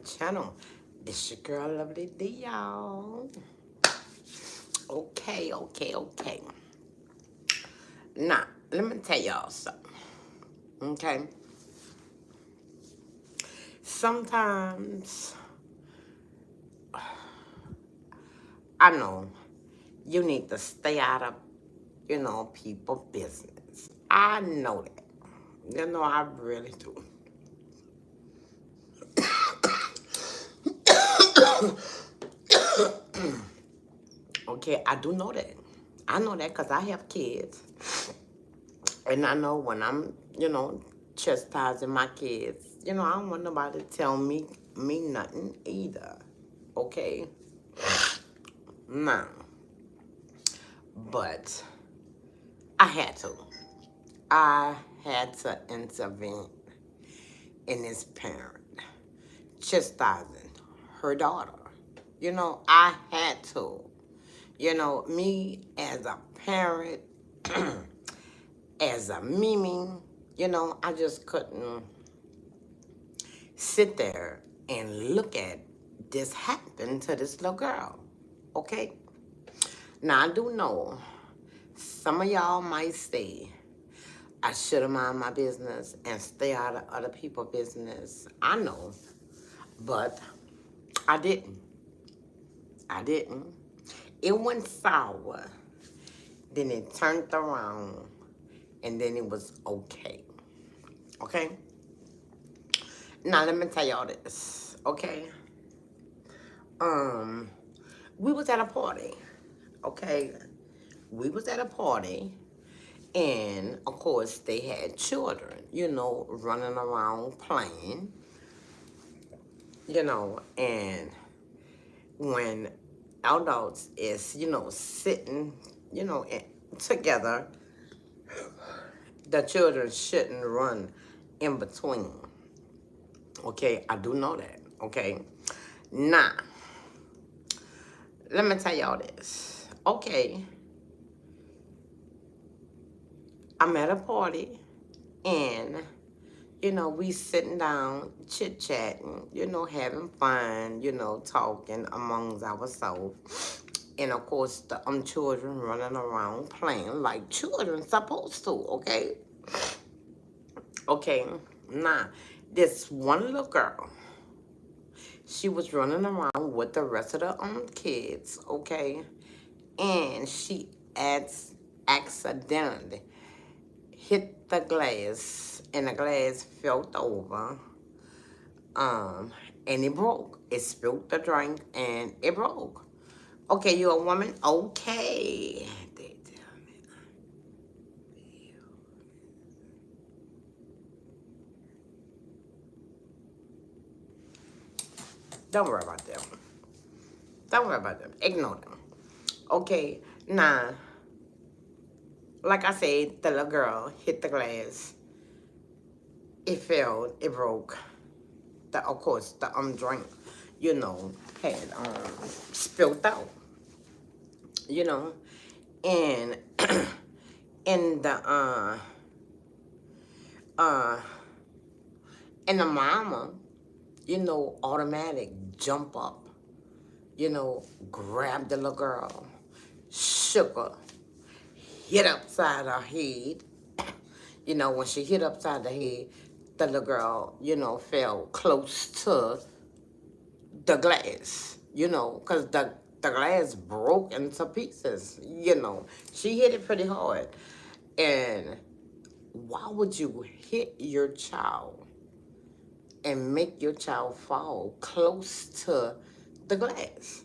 channel. This your girl, Lovely D, y'all. Okay. Now, let me tell y'all something, okay? Sometimes, I know you need to stay out of, people's business. I know that. I really do. Okay, I do know that. I know that because I have kids. And I know when I'm, chastising my kids, I don't want nobody to tell me nothing either. Okay? Now, but I had to. I had to intervene in this parent chastising her daughter. I had to. Me as a parent, as a Mimi, I just couldn't sit there and look at this happen to this little girl. Okay? Now, I do know some of y'all might say, I should have mind my business and stay out of other people's business. I know, but I didn't. I didn't. It went sour. Then it turned around, and then it was okay. Okay? Now, let me tell y'all this, okay? We was at a party, okay? We was at a party, and of course, they had children, running around playing, and when adults is, sitting, together, the children shouldn't run in between. Okay, I do know that, okay? Now, let me tell y'all this. Okay, I'm at a party, and, we sitting down, chit-chatting, having fun, talking amongst ourselves. And, of course, the children running around playing like children supposed to, okay? Okay, now, this one little girl, she was running around with the rest of the kids, okay? And she accidentally hit the glass, and the glass fell over, and it broke. It spilled the drink, and it broke. Okay, you a woman? Okay. They tell me. Don't worry about them. Don't worry about them. Ignore them. Okay, now, like I said, the little girl hit the glass. It fell. It broke. Of course, the drink, had spilled out. And in the uh and the mama, automatic jump up, grab the little girl, shook her, hit upside her head. When she hit upside the head, the little girl, fell close to the glass, because the glass broke into pieces, She hit it pretty hard. And why would you hit your child and make your child fall close to the glass?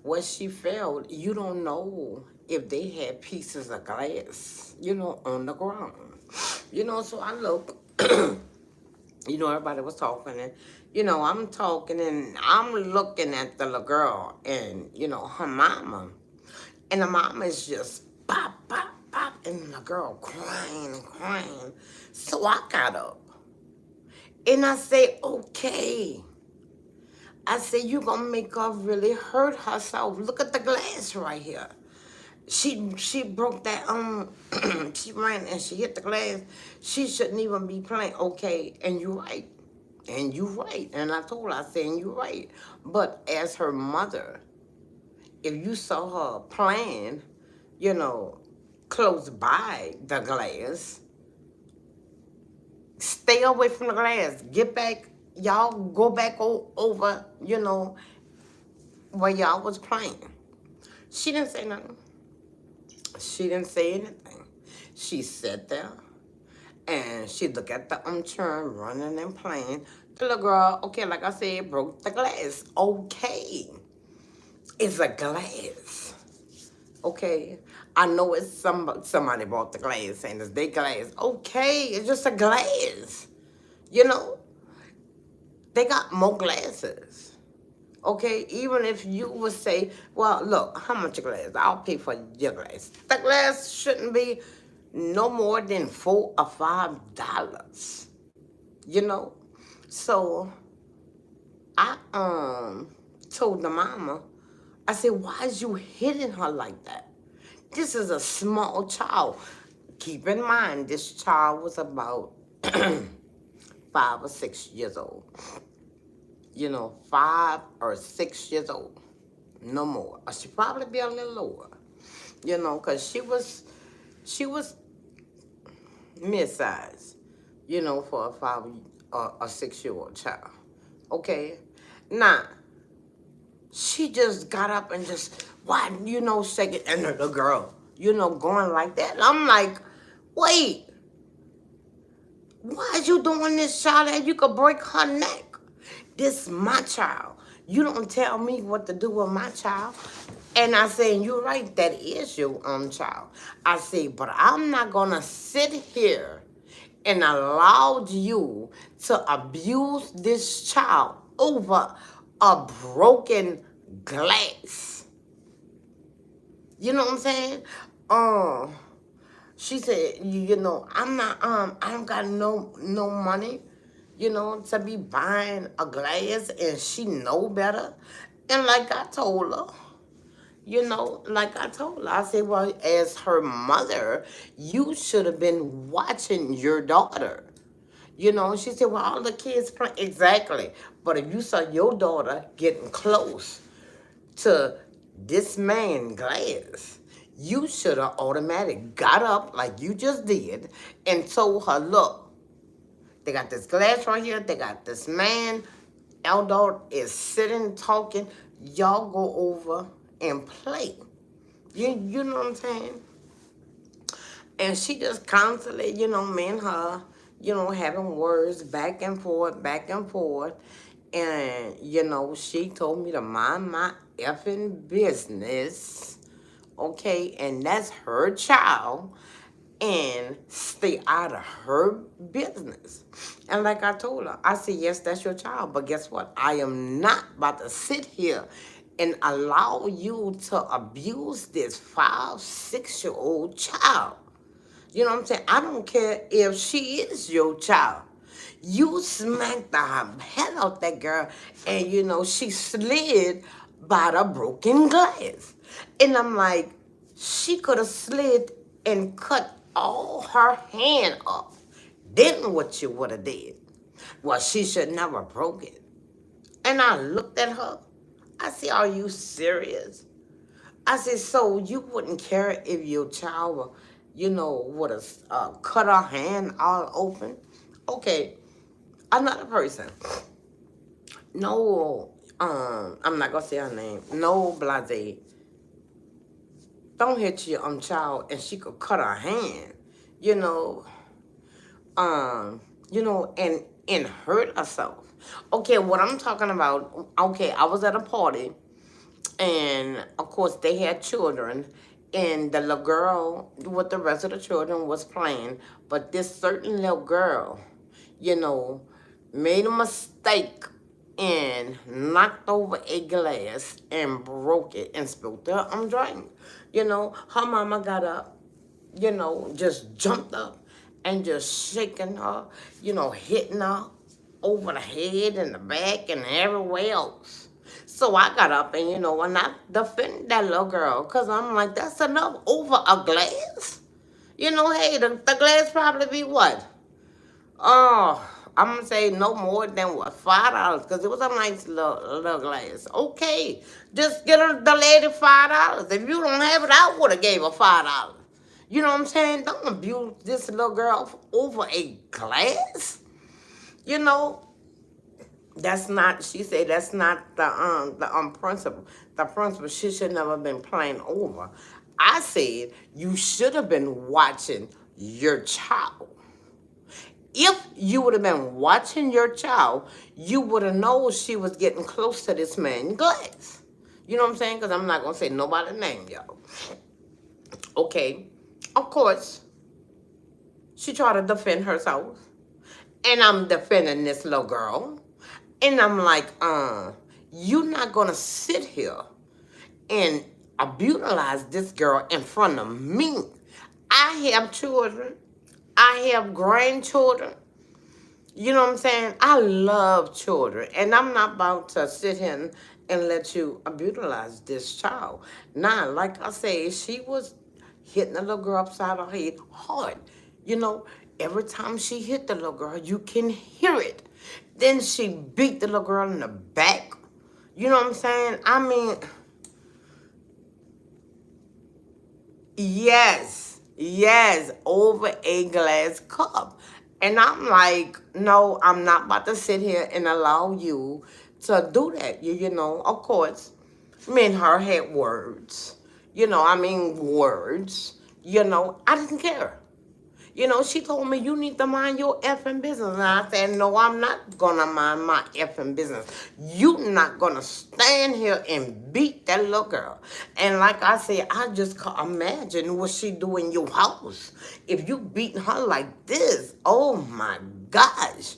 Where she fell, you don't know if they had pieces of glass, on the ground. So I look, everybody was talking, and, I'm talking, and I'm looking at the little girl and, her mama. And the mama is just pop, pop, pop, and the girl crying and crying. So I got up, and I say, okay. I said, you gonna make her really hurt herself. Look at the glass right here. She broke that, she ran and she hit the glass. She shouldn't even be playing. Okay, and you're right. And you right. And I told her, I said, and you right. But as her mother, if you saw her playing, you know, close by the glass, stay away from the glass. Get back, y'all go back over, you know, where y'all was playing. She didn't say nothing. She didn't say anything. She sat there and she looked at the children running and playing. The little girl, okay, like I said, broke the glass. Okay. It's a glass. Okay. I know it's somebody bought the glass and it's their glass. Okay, it's just a glass. You know, they got more glasses. Okay, even if you would say, well, look, how much a glass? I'll pay for your glass. The glass shouldn't be no more than $4 or $5. You know? So I told the mama, I said, why is you hitting her like that? This is a small child. Keep in mind, this child was about 5 or 6 years old. You know, 5 or 6 years old. No more. Or she'd probably be a little lower. You know, because she was mid-size, you know, for a 5 or a 6-year-old child. Okay? Now, she just got up and just, why, you know, shake it, and the girl, you know, going like that. And I'm like, wait, why are you doing this, child, that you could break her neck? This is my child. You don't tell me what to do with my child. And I said, you're right, that is your own child. I said, but I'm not going to sit here and allow you to abuse this child over a broken glass. You know what I'm saying? She said, you know, I don't got no money, you know, to be buying a glass, and she know better. And like I told her, you know, like I told her, I said, well, as her mother, you should have been watching your daughter. You know, she said, well, all the kids play. Exactly. But if you saw your daughter getting close to this man glass, you should have automatically got up like you just did and told her, look, they got this glass right here. They got this man. Eldor is sitting talking. Y'all go over and play. You know what I'm saying? And she just constantly, you know, me and her, you know, having words back and forth, back and forth. And, you know, she told me to mind my effing business, okay? And that's her child, and stay out of her business. And like I told her, I said, yes, that's your child, but guess what? I am not about to sit here and allow you to abuse this 5, 6-year-old child. You know what I'm saying? I don't care if she is your child. You smacked the hell out that girl, and you know, she slid by the broken glass. And I'm like, she could have slid and cut all her hand off. Then what you would have did? Well, she should never broke it. And I looked at her. I said, are you serious? I said, so you wouldn't care if your child, you know, would have cut her hand all open? Okay, another person. No, I'm not going to say her name. No, Blase. Don't hit your child and she could cut her hand, you know, and hurt herself. Okay, what I'm talking about, okay, I was at a party, and of course they had children, and the little girl with the rest of the children was playing, but this certain little girl, you know, made a mistake and knocked over a glass and broke it and spilled her drink. You know, her mama got up, you know, just jumped up and just shaking her, you know, hitting her over the head and the back and everywhere else. So I got up and, you know, and I defended that little girl, because I'm like, that's enough over a glass. You know, hey, the glass probably be what? Oh, I'm gonna say no more than what, $5, because it was a nice little glass. Okay, just get her, the lady, $5. If you don't have it, I would have gave her $5. You know what I'm saying? Don't abuse this little girl over a glass. You know, that's not. She said that's not the principle. The principle, she should never been playing over. I said you should have been watching your child. If you would have been watching your child, you would have known she was getting close to this man's glass. You know what I'm saying? Because I'm not going to say nobody's name, y'all. Okay. Of course, she tried to defend herself. And I'm defending this little girl. And I'm like, you're not going to sit here and brutalize this girl in front of me. I have children. I have grandchildren. You know what I'm saying? I love children. And I'm not about to sit here and let you brutalize this child. Now, like I said, she was hitting the little girl upside her head hard. You know, every time she hit the little girl, you can hear it. Then she beat the little girl in the back. You know what I'm saying? I mean, yes, over a glass cup. And I'm like, no, I'm not about to sit here and allow you to do that. You know, of course, me and her had words. Words. You know, I didn't care. You know, she told me, you need to mind your effing business. And I said, no, I'm not going to mind my effing business. You not going to stand here and beat that little girl. And like I said, I just can't imagine what she do in your house. If you beat her like this, oh my gosh.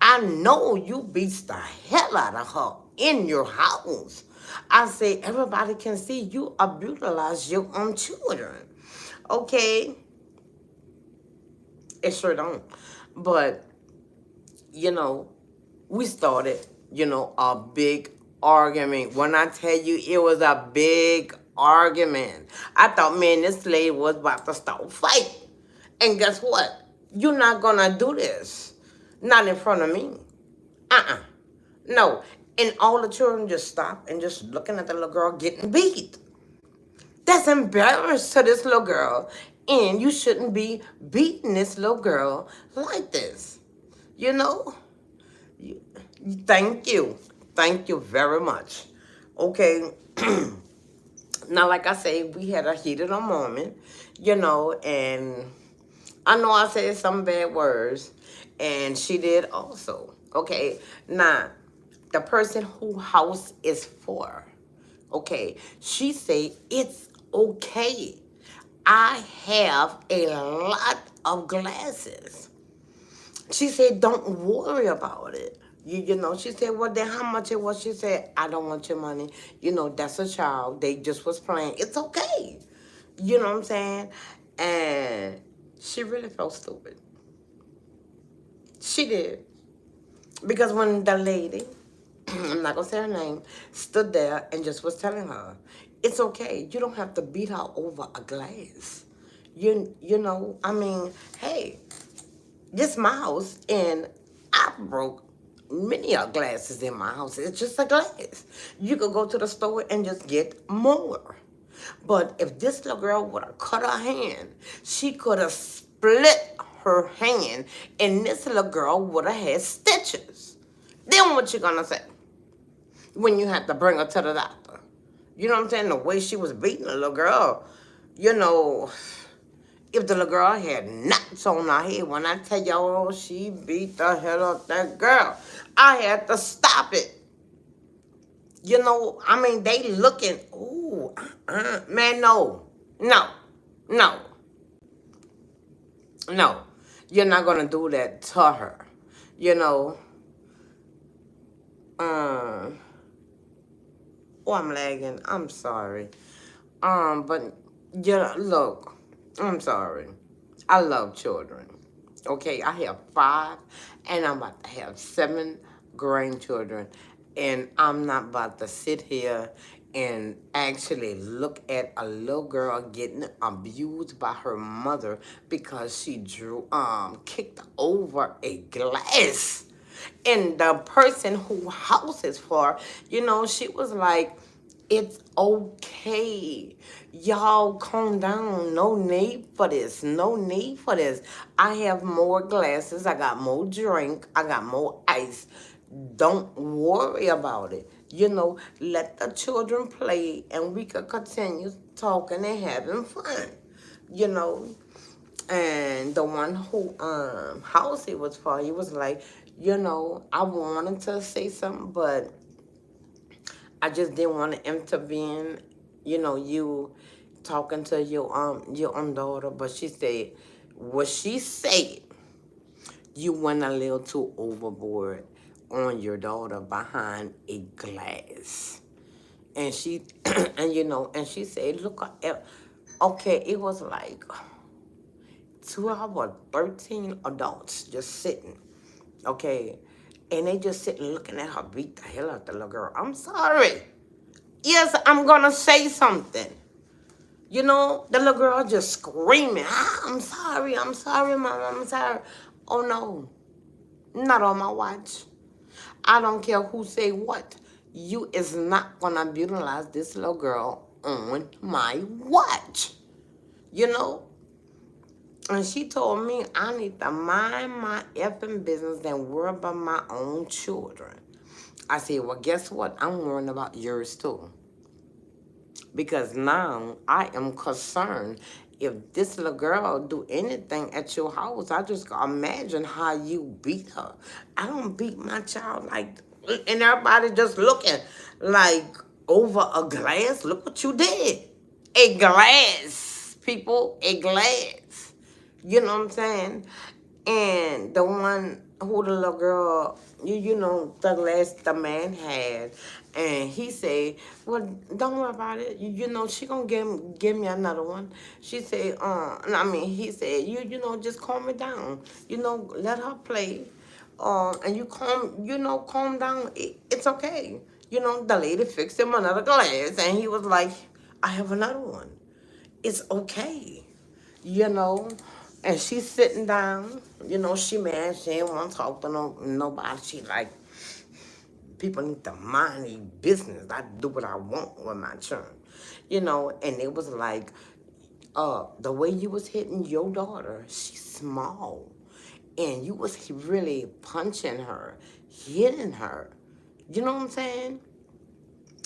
I know you beat the hell out of her in your house. I say, everybody can see you brutalize your own children. Okay? It sure don't. But, you know, we started, a big argument. When I tell you it was a big argument, I thought, man, this lady was about to start a fight. And guess what? You're not going to do this. Not in front of me. No. And all the children just stopped and just looking at the little girl getting beat. That's embarrassing to this little girl. And you shouldn't be beating this little girl like this. You know? Thank you. Thank you very much. Okay. Now, like I say, we had a heated moment, and I know I said some bad words, and she did also. Okay. Now, the person who house is for, okay, she say it's okay. I have a lot of glasses. She said, don't worry about it. You know, she said, well, then how much it was? She said, I don't want your money. You know, that's a child. They just was playing. It's okay. You know what I'm saying? And she really felt stupid. She did. Because when the lady, I'm not going to say her name, stood there and just was telling her, it's okay. You don't have to beat her over a glass. You know, hey, this is my house, and I broke many glasses in my house. It's just a glass. You could go to the store and just get more. But if this little girl would have cut her hand, she could have split her hand, and this little girl would have had stitches. Then what you gonna say when you have to bring her to the doctor? You know what I'm saying? The way she was beating the little girl, you know, if the little girl had knots on her head, when I tell y'all she beat the hell out that girl, I had to stop it. You know, they looking, ooh, man, no. You're not going to do that to her. You know, oh, I'm lagging. I'm sorry. But, look, I'm sorry. I love children. Okay, I have 5, and I'm about to have 7 grandchildren. And I'm not about to sit here and actually look at a little girl getting abused by her mother because she kicked over a glass. And the person who house is for, she was like, it's okay. Y'all calm down. No need for this. No need for this. I have more glasses. I got more drink. I got more ice. Don't worry about it. Let the children play and we could continue talking and having fun. You know, and the one who house it was for, he was like, I wanted to say something, but I just didn't want to intervene. You talking to your own daughter, but she said what she said. You went a little too overboard on your daughter behind a glass, and she and she said, look, okay, it was like 12 or 13 adults just sitting, okay, and they just sitting looking at her beat the hell out the little girl. I'm sorry. Yes, I'm gonna say something. The little girl just screaming, I'm sorry, mom, I'm sorry. Oh no, not on my watch. I don't care who say what. You is not gonna brutalize this little girl on my watch. You know? And she told me I need to mind my effing business and worry about my own children. I said, well, guess what? I'm worrying about yours too. Because now I am concerned if this little girl do anything at your house. I just imagine how you beat her. I don't beat my child like, and everybody just looking like over a glass. Look what you did. A glass, people, a glass. You know what I'm saying? And the one who the little girl, the last the man had, and he said, well, don't worry about it. She gonna give me another one. She said, he said, just calm it down. Let her play. And you calm down. It's okay. The lady fixed him another glass, and he was like, I have another one. It's okay, you know. And she's sitting down, she mad, she ain't want to talk to nobody. She like, people need to mind their business. I do what I want with my children, and it was like, the way you was hitting your daughter, she's small, and you was really punching her, hitting her, you know what I'm saying?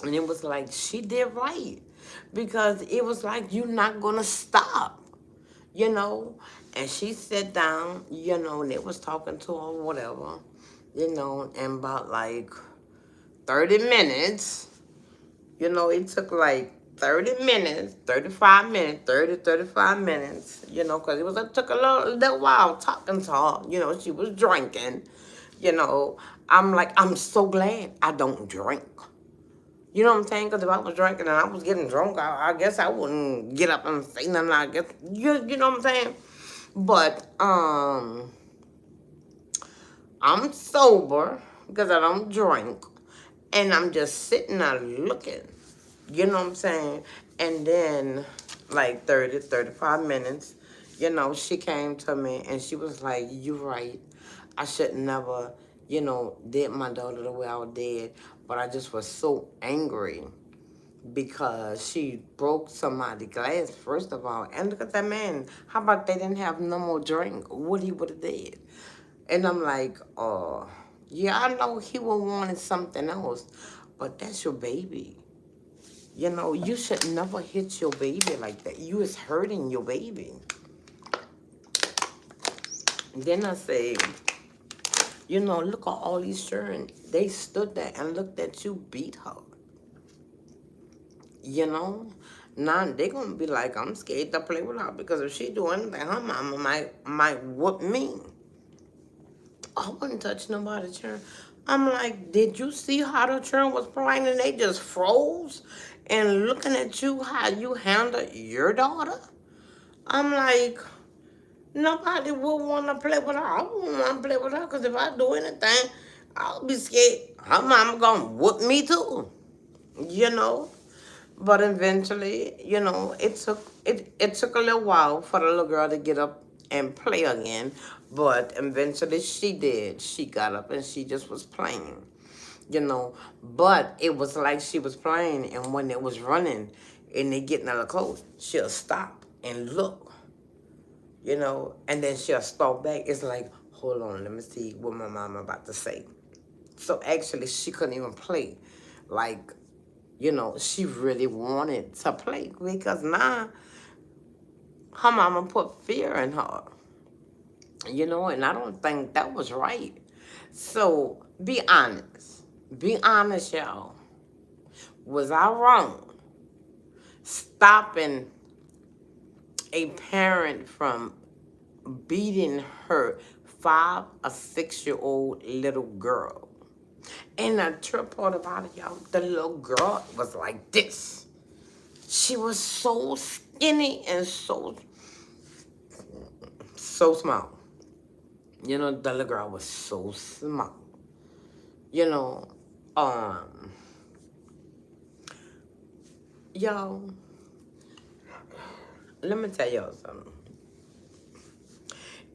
And it was like, she did right, because it was like, you're not gonna stop. And she sat down, and they was talking to her, whatever, and about like 30 minutes, it took like 30 minutes, 35 minutes, 35 minutes, because it took a little while talking to her, she was drinking, I'm like, I'm so glad I don't drink. You know what I'm saying? Because if I was drinking and I was getting drunk, I guess I wouldn't get up and say nothing. I guess, you know what I'm saying? But I'm sober because I don't drink. And I'm just sitting there looking. You know what I'm saying? And then, like 30, 35 minutes, she came to me and she was like, you're right. I should never, did my daughter the way I did. But I just was so angry because she broke somebody's glass, first of all. And look at that man. How about they didn't have no more drink? What he would have did? And I'm like, yeah, I know he would wanted something else, but that's your baby. You should never hit your baby like that. You is hurting your baby. Then I say, look at all these children. They stood there and looked at you beat her. Now they gonna be like, I'm scared to play with her because if she do anything, her mama might whoop me. I wouldn't touch nobody's children. I'm like, did you see how the children was playing and they just froze and looking at you how you handle your daughter? I'm like, nobody would want to play with her. I wouldn't want to play with her because if I do anything, I'll be scared her mama gonna whoop me too. But eventually, it took a little while for the little girl to get up and play again. But eventually she did. She got up and she just was playing. But it was like she was playing, and when it was running and they getting out of clothes, she'll stop and look, and then she'll stop back. It's like, hold on, let me see what my mama about to say. So actually, she couldn't even play. Like, she really wanted to play because now her mama put fear in her, and I don't think that was right. So be honest. Be honest, y'all. Was I wrong stopping a parent from beating her 5 or 6 year old little girl? And the trip part about it, y'all, the little girl was like this. She was so skinny and so small. The little girl was so small. You know, um, y'all, let me tell y'all something.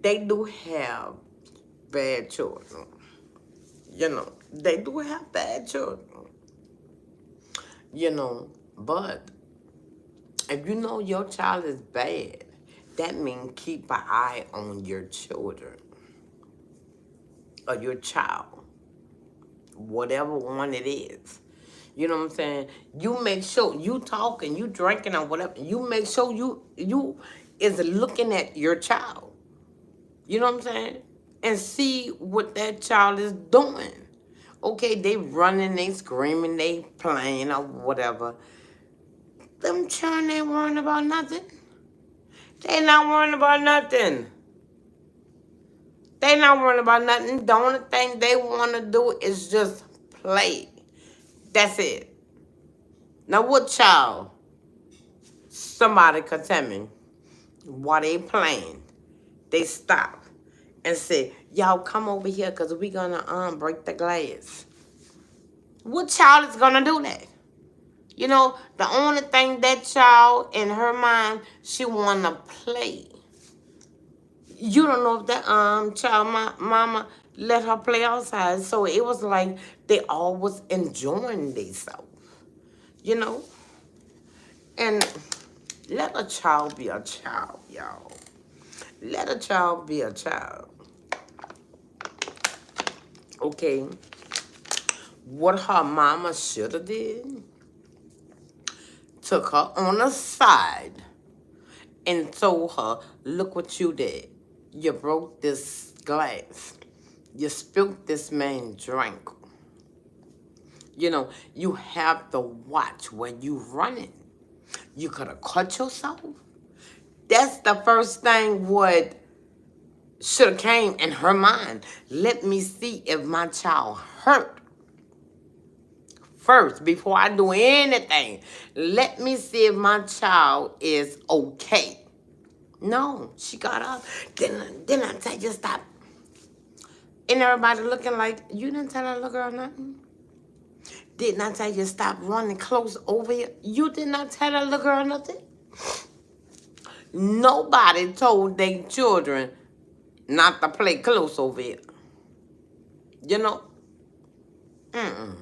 They do have bad children. They do have bad children. But if you know your child is bad, that means keep an eye on your children or your child, whatever one it is. You know what I'm saying? You make sure you talking, you drinking or whatever. You make sure you is looking at your child. You know what I'm saying? And see what that child is doing. Okay, they running, they screaming, they playing or whatever. Them children ain't worrying about nothing. They not worrying about nothing. They not worrying about nothing. The only thing they want to do is just play. That's it. Now what child? Somebody could tell me while they playing, they stop and say, y'all come over here because we gonna break the glass. What child is gonna do that? The only thing that child in her mind, she wanna play. You don't know if that child mama let her play outside. So it was like they all was enjoying themselves. You know? And let a child be a child, y'all. Let a child be a child. Okay? What her mama should have did, took her on the side and told her, look what you did. You broke this glass. You spilled this man's drink. You have to watch when you running. You could have cut yourself. That's the first thing what should have came in her mind. Let me see if my child hurt first before I do anything. Let me see if my child is okay. No, she got up. Then I tell you stop. And everybody looking like, you didn't tell that little girl nothing? Didn't I tell you stop running close over here? You did not tell that little girl nothing? Nobody told their children not to play close over here. You know? Mm-mm.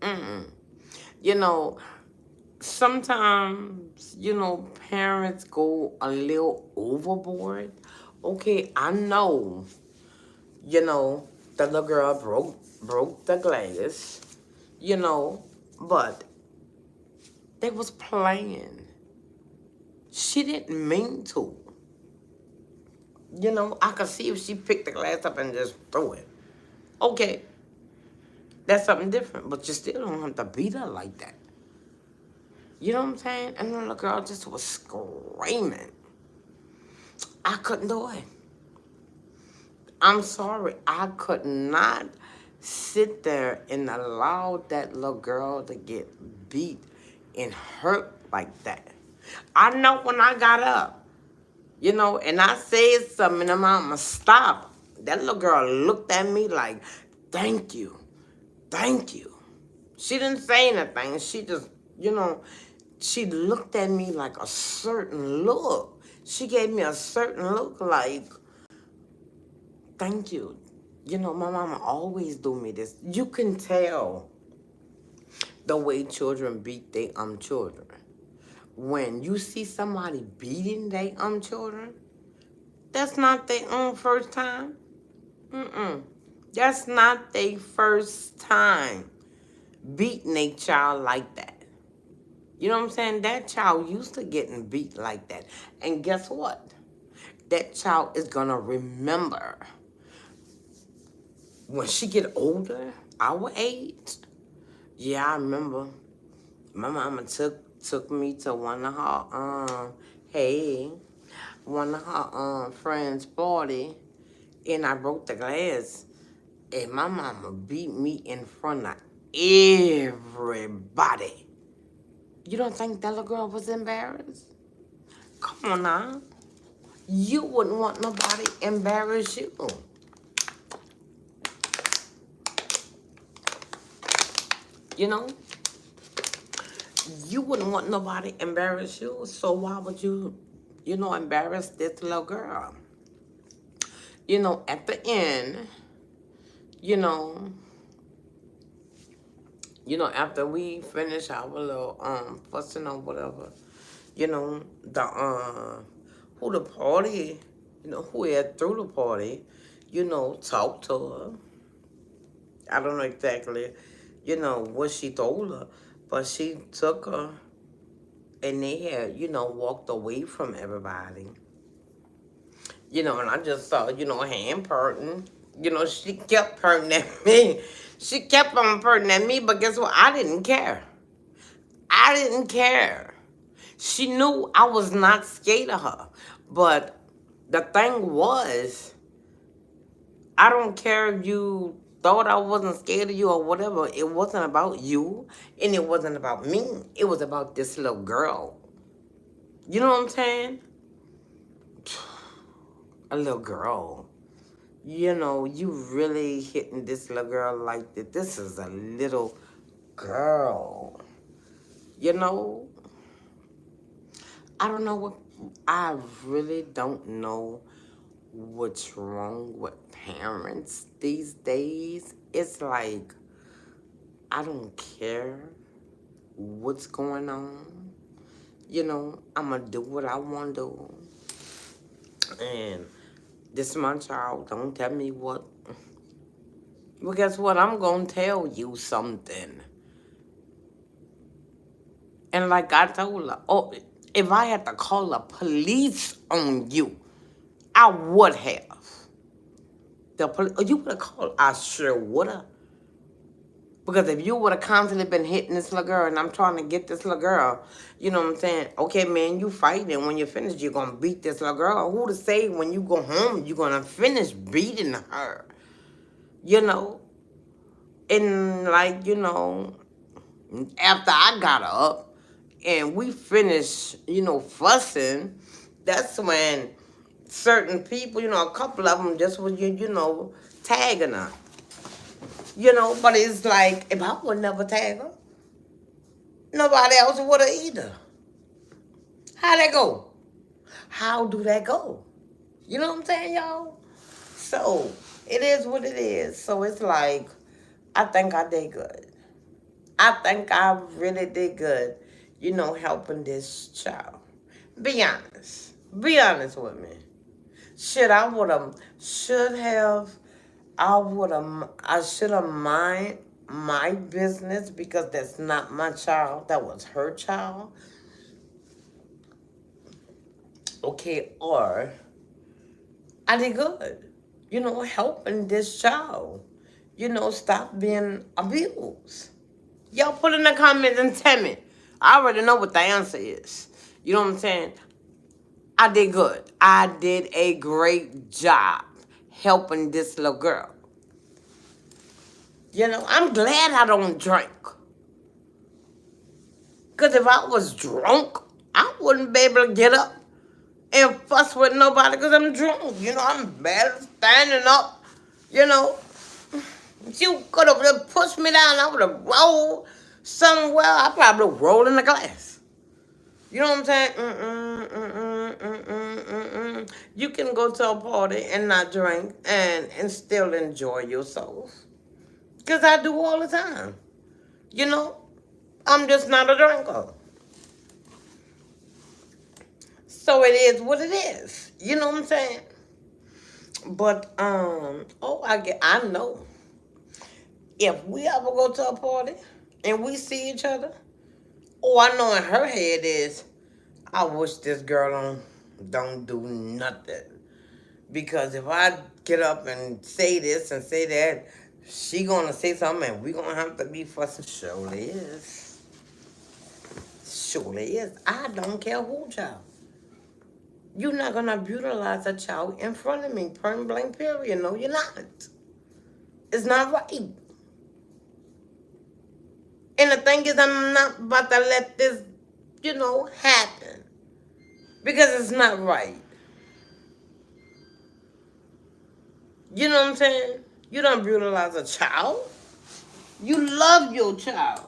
Mm-mm. Sometimes, parents go a little overboard. Okay, I know, the little girl broke the glass, but they was playing. She didn't mean to. I could see if she picked the glass up and just threw it. Okay, that's something different, but you still don't have to beat her like that. You know what I'm saying? And the little girl just was screaming. I couldn't do it. I'm sorry. I could not sit there and allow that little girl to get beat and hurt like that. I know when I got up, and I said something, and mama stop. That little girl looked at me like, thank you. Thank you. She didn't say anything. She just You know, she looked at me like a certain look. She gave me a certain look like, thank you. You know, my mama always do me this. You can tell the way children beat their children. When you see somebody beating their children, that's not their own first time. That's not their first time beating a child like that. You know what I'm saying? That child used to getting beat like that. And guess what? That child is going to remember when she get older, our age. Yeah, I remember my mama took me to one of her one of her friends' party, and I broke the glass, and my mama beat me in front of everybody. You don't think that little girl was embarrassed? Come on now. You wouldn't want nobody embarrass you. You know? You wouldn't want nobody embarrass you, so why would you, embarrass this little girl? You know, at the end, you know, after we finish our little fussing or whatever, who the party, who had threw the party, talked to her. I don't know exactly, what she told her, but she took her and they had, walked away from everybody. And I just saw, hand parting. She kept parting at me. She kept on parting at me, but guess what? I didn't care. I didn't care. She knew I was not scared of her. But the thing was, I don't care if you thought I wasn't scared of you or whatever. It wasn't about you, and it wasn't about me. It was about this little girl. You know what I'm saying? A little girl. You really hitting this little girl like that. This is a little girl. I don't know what, I really don't know what's wrong with parents these days. It's like, I don't care what's going on. I'm going to do what I want to do. And this is my child. Don't tell me what. Well, guess what? I'm going to tell you something. And like I told her, if I had to call the police on you, I would have. You would have called? I sure would have. Because if you would have constantly been hitting this little girl and I'm trying to get this little girl, you know what I'm saying? Okay, man, you fighting. When you're finished, you're going to beat this little girl. Who to say when you go home, you're going to finish beating her? And like, after I got up and we finished, fussing, that's when certain people, a couple of them just was, tagging her. But it's like, if I would never tag her, nobody else would have either. How that go? How do that go? You know what I'm saying, y'all? So, it is what it is. So, it's like, I think I did good. I think I really did good, helping this child. Be honest. Be honest with me. I should have mind my business because that's not my child. That was her child. Okay, or I did good, helping this child, stop being abused. Y'all put in the comments and tell me. I already know what the answer is. You know what I'm saying? I did good. I did a great job helping this little girl. I'm glad I don't drink. Because if I was drunk, I wouldn't be able to get up and fuss with nobody because I'm drunk. I'm bad at standing up. You could have pushed me down. I would have rolled. Somewhere I probably roll in the glass. You know what I'm saying? Mm-mm. You can go to a party and not drink and still enjoy yourself. Because I do all the time. You know, I'm just not a drinker. So it is what it is. You know what I'm saying? But I know. If we ever go to a party and we see each other, I know in her head is, I wish this girl don't do nothing. Because if I get up and say this and say that, she gonna say something and we gonna have to be fussing. Surely is. Surely is. I don't care who, child. You're not gonna brutalize a child in front of me, point blank period. No, you're not. It's not right. And the thing is, I'm not about to let this, happen. Because it's not right. You know what I'm saying? You don't brutalize a child. You love your child.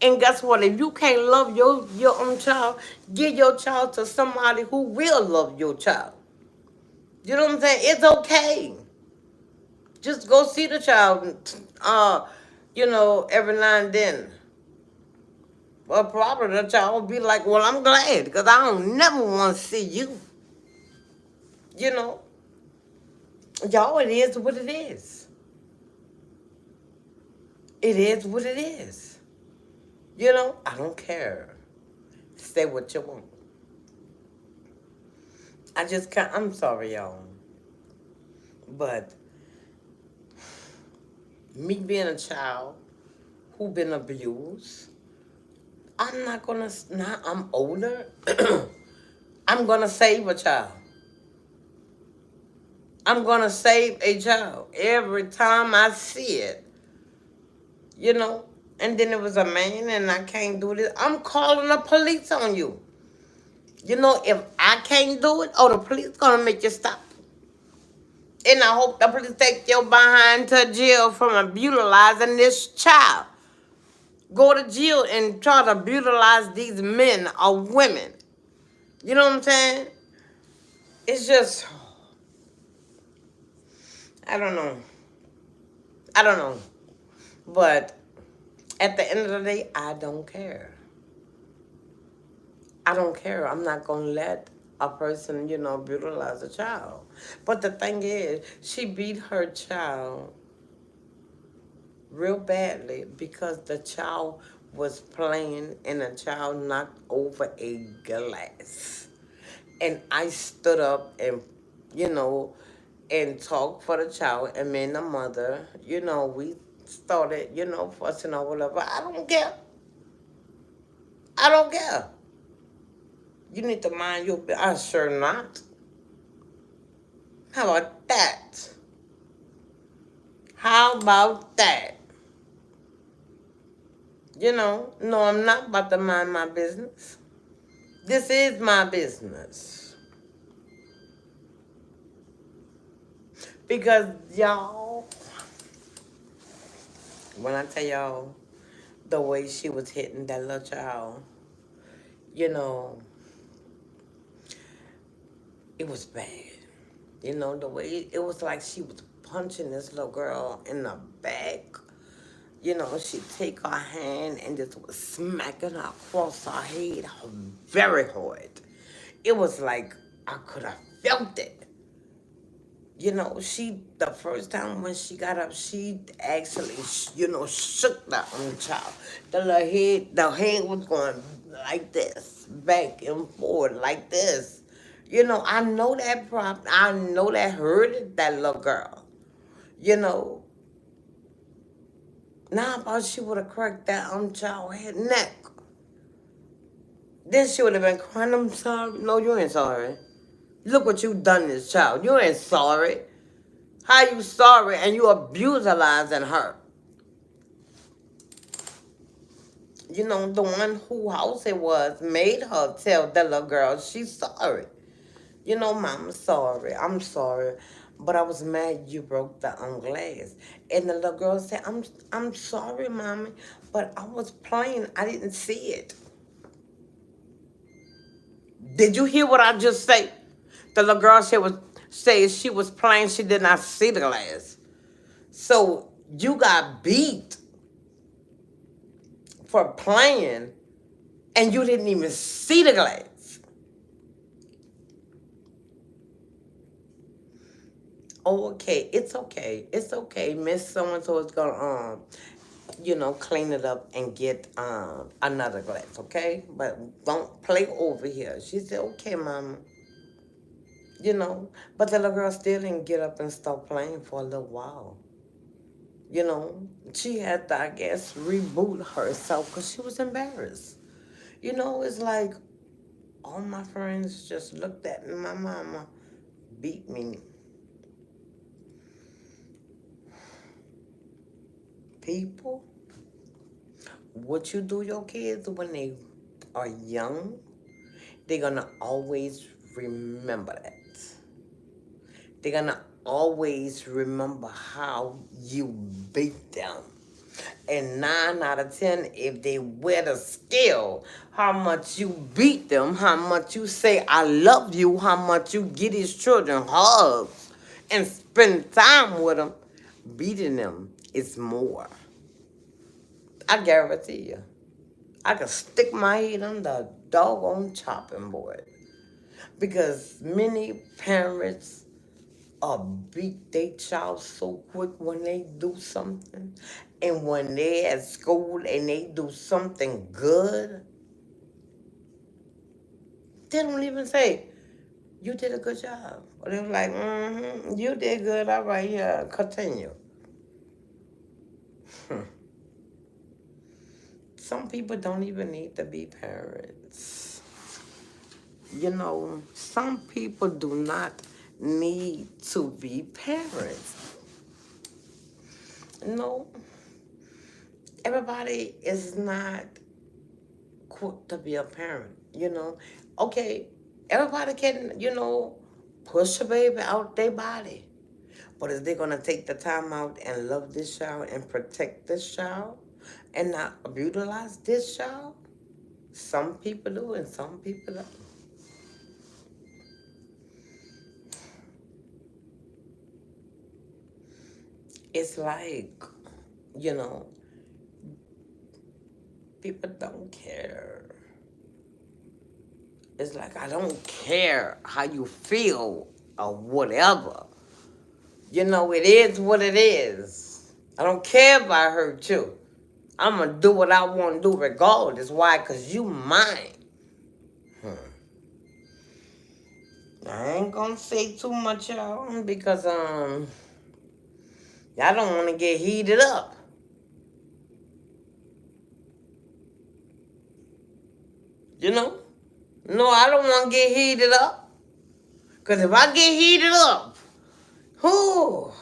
And guess what? If you can't love your own child, give your child to somebody who will love your child. You know what I'm saying? It's okay. Just go see the child, every now and then. Well, probably the child will be like, well, I'm glad because I don't never want to see you. You know? Y'all, it is what it is. It is what it is. You know? I don't care. Say what you want. I just can't. I'm sorry, y'all. But me being a child who been abused, I'm not gonna. Now I'm older. I'm gonna save a child. I'm gonna save a child every time I see it. You know. And then it was a man, and I can't do this. I'm calling the police on you. You know, if I can't do it, the police gonna make you stop. And I hope the police take your behind to jail from brutalizing this child. Go to jail and try to brutalize these men or women. You know what I'm saying? It's just, I don't know. I don't know. But at the end of the day, I don't care. I don't care. I'm not going to let a person, brutalize a child. But the thing is, she beat her child real badly because the child was playing and the child knocked over a glass. And I stood up and, and talked for the child, and me and the mother, we started, fussing or whatever. I don't care. I don't care. You need to mind your business. I sure not. How about that? How about that? No, I'm not about to mind my business. This is my business. Because y'all, when I tell y'all the way she was hitting that little child, it was bad. The way it was like she was punching this little girl in the back. She'd take her hand and just was smacking her across her head very hard. It was like I could have felt it. The first time when she got up, she actually, shook the child. The head was going like this, back and forth like this. I know that I know that hurted that little girl. Now about she would have cracked that child head neck. Then she would have been crying, I'm sorry. No, you ain't sorry. Look what you done to this child. You ain't sorry. How you sorry and you abusalizing her? The one who house it was made her tell the little girl she's sorry. Mama, sorry. I'm sorry. But I was mad you broke the glass. And the little girl said, I'm sorry, mommy, but I was playing. I didn't see it. Did you hear what I just said? The little girl said she was playing. She did not see the glass. So you got beat for playing, and you didn't even see the glass. Oh, okay. It's okay. It's okay. Miss So-and-so is gonna clean it up and get another glass, okay? But don't play over here. She said, okay, mama. But the little girl still didn't get up and start playing for a little while. She had to, I guess, reboot herself because she was embarrassed. It's like all my friends just looked at me. My mama beat me. People, what you do your kids when they are young, they're going to always remember that. They're going to always remember how you beat them. And 9 out of 10, if they wear the skill, how much you beat them, how much you say, I love you, how much you get these children hugs and spend time with them, beating them is more. I guarantee you. I could stick my head on the doggone chopping board. Because many parents beat their child so quick when they do something. And when they at school and they do something good, they don't even say, you did a good job. Or they're like, you did good. All right, yeah, continue. Some people don't even need to be parents. Some people do not need to be parents. No, everybody is not quick to be a parent, Okay, everybody can, push a baby out their body. But is they going to take the time out and love this child and protect this child and not brutalize this child? Some people do and some people don't. It's like, people don't care. It's like, I don't care how you feel or whatever. It is what it is. I don't care if I hurt you. I'm going to do what I want to do regardless. Why? Because you mine. I ain't going to say too much, y'all, because y'all don't want to get heated up. No, I don't want to get heated up. Because if I get heated up, whoo,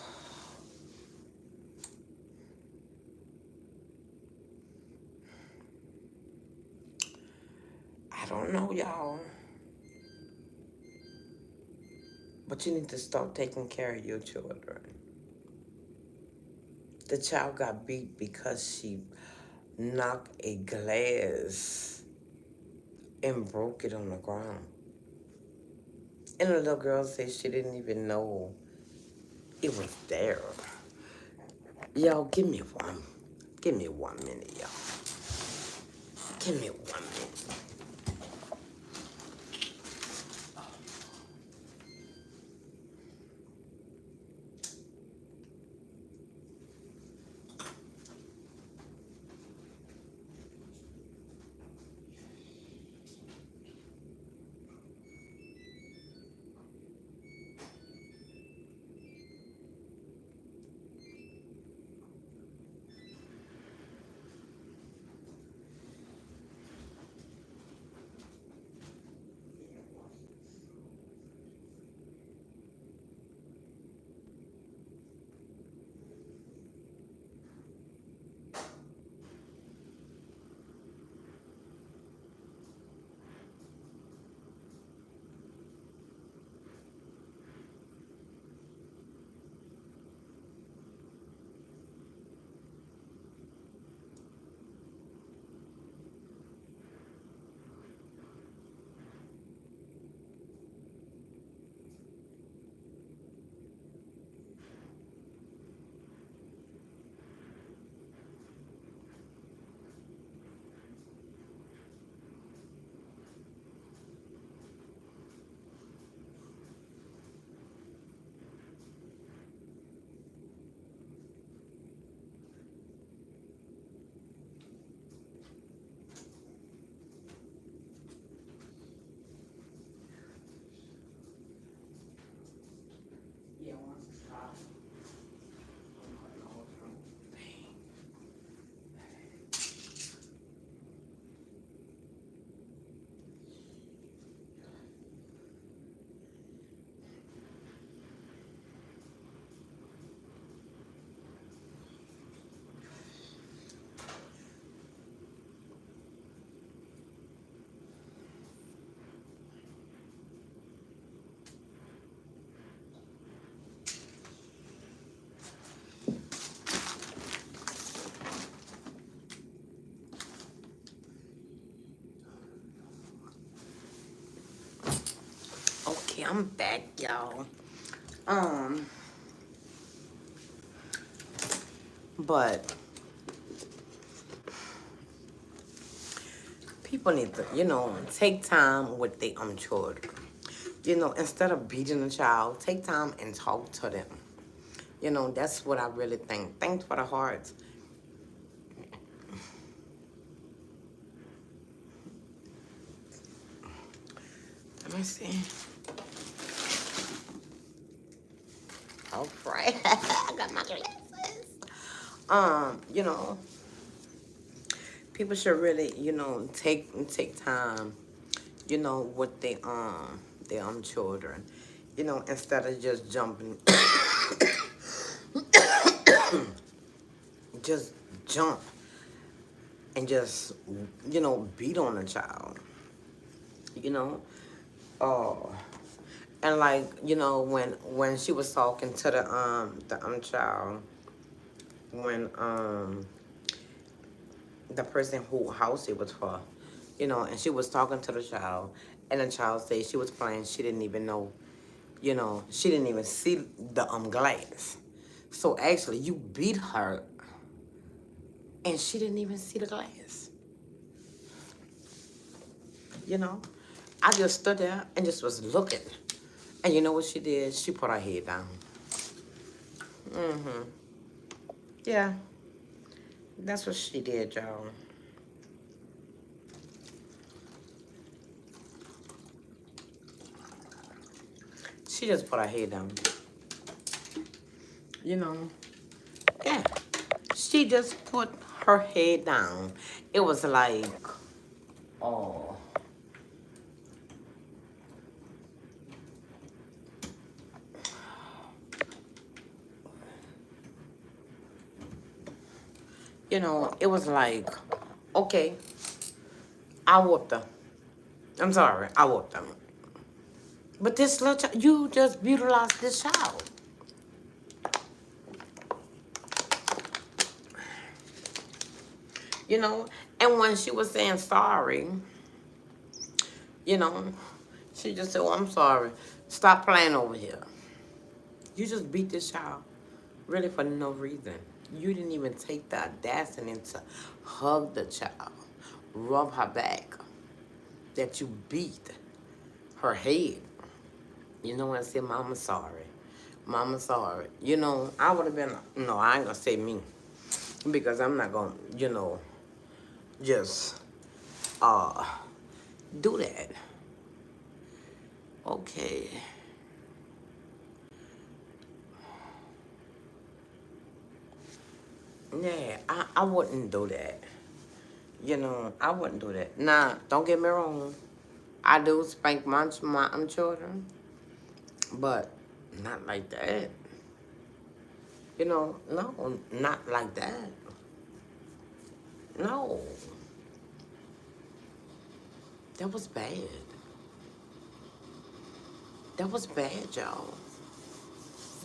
I don't know, y'all. But you need to start taking care of your children. The child got beat because she knocked a glass and broke it on the ground. And the little girl said she didn't even know it was there. Y'all, give me 1 minute, y'all. Give me 1 minute. Okay, I'm back, y'all. Um, but people need to, take time with their children. Instead of beating a child, take time and talk to them. That's what I really think. Thanks for the hearts. Let me see. All right. I got my glasses. You know, people should really, take time, with their children. Instead of just jumping, just jump and just, beat on a child. You know, oh, and like when she was talking to the child, when the person who house it was for, and she was talking to the child, and the child said she was playing, she didn't even know, she didn't even see the glass. So actually, you beat her, and she didn't even see the glass. I just stood there and just was looking, and you know what she did? She put her head down. Yeah, that's what she did, y'all. She just put her head down. Yeah. She just put her head down. It was like, oh. It was like, okay, I whooped her. I'm sorry, I whooped her. But this little child, you just brutalized this child. And when she was saying sorry, you know, she just said, oh, I'm sorry. Stop playing over here. You just beat this child, really for no reason. You didn't even take the audacity to hug the child, rub her back, that you beat her head. And say, Mama, sorry. Mama, sorry. I would have been, no, I ain't going to say me. Because I'm not going to, just do that. Okay. Yeah, I wouldn't do that. I wouldn't do that. Nah, don't get me wrong. I do spank my children, but not like that. No, not like that. No. That was bad. That was bad, y'all.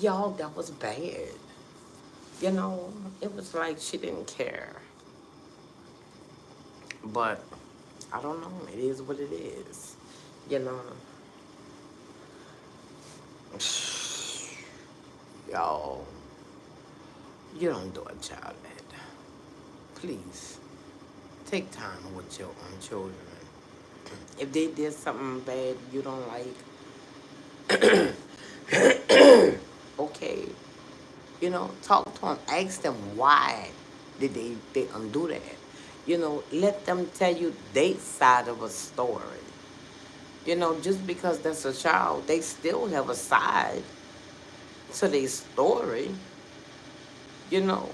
Y'all, that was bad. It was like she didn't care. But I don't know. It is what it is. You know. Y'all, you don't do a child that. Please, take time with your own children. If they did something bad you don't like, okay, talk to them. Ask them why did they undo that. Let them tell you their side of a story. Just because that's a child, they still have a side to their story. And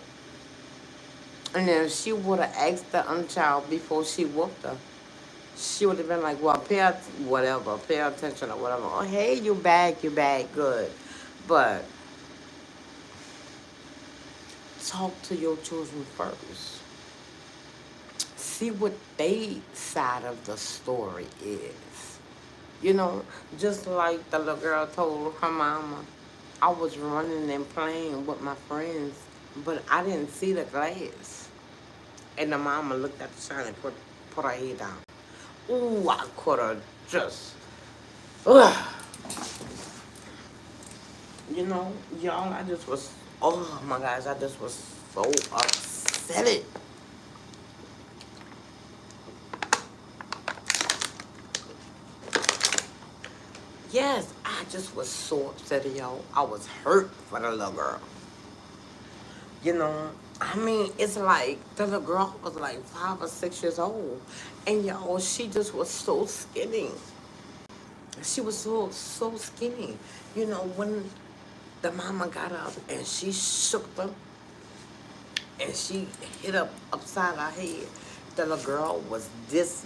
then if she would have asked the child before she whooped her, she would have been like, well, pay attention or whatever. Oh, hey, you back, good. But talk to your children first. See what they side of the story is. Just like the little girl told her mama, I was running and playing with my friends, but I didn't see the glass. And the mama looked at the child and put her head down. Ooh, I could have just, ugh. You know, y'all, I just was, oh my gosh, I just was so upset. Yes, I just was so upset, y'all. I was hurt for the little girl. You know, I mean, it's like the little girl was like 5 or 6 years old. And y'all, she just was so skinny. She was so skinny. You know, when the mama got up and she shook them and she hit up upside her head, the little girl was this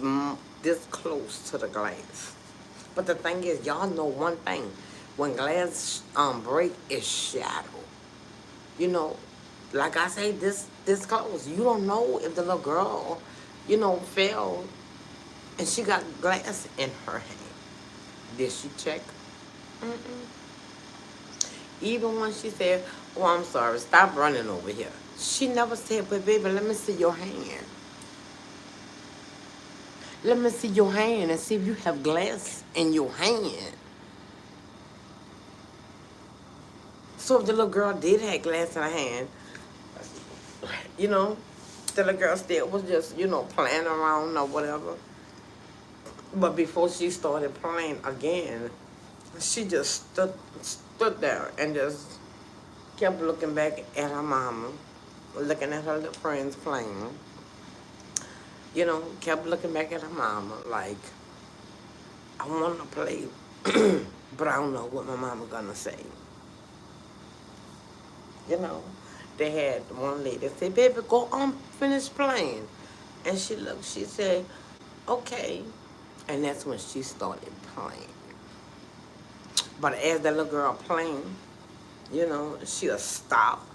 close to the glass. But the thing is, y'all know one thing: when glass break, it's shadow. You know, like I say, this close. You don't know if the little girl, fell and she got glass in her hand. Did she check? Mm-mm. Even when she said, "Oh, I'm sorry, stop running over here," she never said, "But baby, let me see your hand. Let me see your hand and see if you have glass in your hand." So if the little girl did have glass in her hand, you know, the little girl still was just, playing around or whatever. But before she started playing again, she just stood there and just kept looking back at her mama, looking at her little friends playing. Kept looking back at her mama like, I want to play, but I don't know what my mama gonna say. You know, they had one lady say, "Baby, go on, finish playing." And she looked, she said, "Okay." And that's when she started playing. But as the little girl playing, she'll stop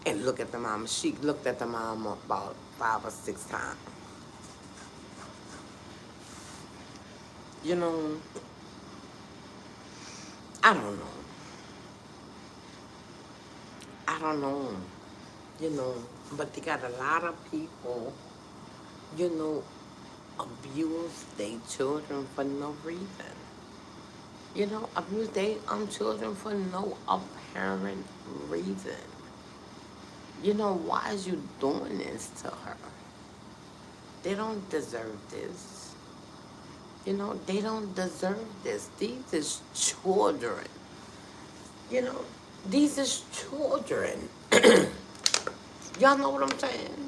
and look at the mama. She looked at the mama about 5 or 6 times. You know, I don't know. I don't know. You know, but they got a lot of people, you know, abuse their children for no reason. Abuse their children for no apparent reason. Why is you doing this to her? They don't deserve this. They don't deserve this. These is children. You know, these is children. Y'all know what I'm saying?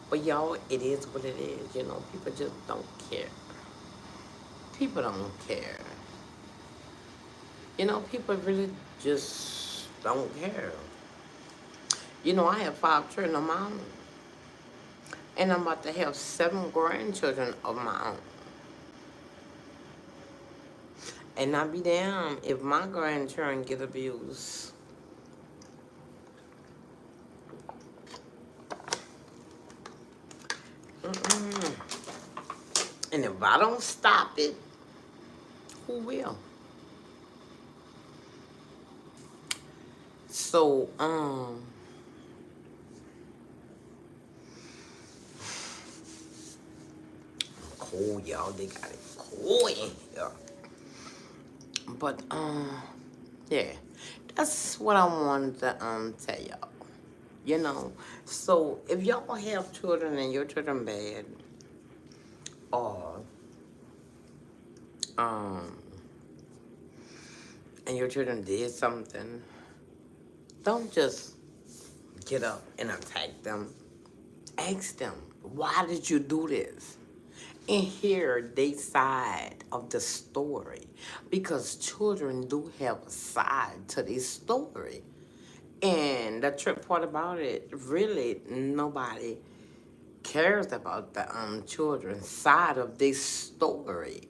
But y'all, it is what it is. People just don't care. People don't care. People really just don't care. I have 5 children of my own. And I'm about to have 7 grandchildren of my own. And I'll be damned if my grandchildren get abused. Mm-mm. And if I don't stop it, who will? So, cool, y'all. They got it cool in here. But, yeah. That's what I wanted to, tell y'all. So if y'all have children and your children bad, or, um, and your children did something, don't just get up and attack them. Ask them, why did you do this? And hear their side of the story. Because children do have a side to their story. And the trip part about it, really, nobody cares about the children's side of their story.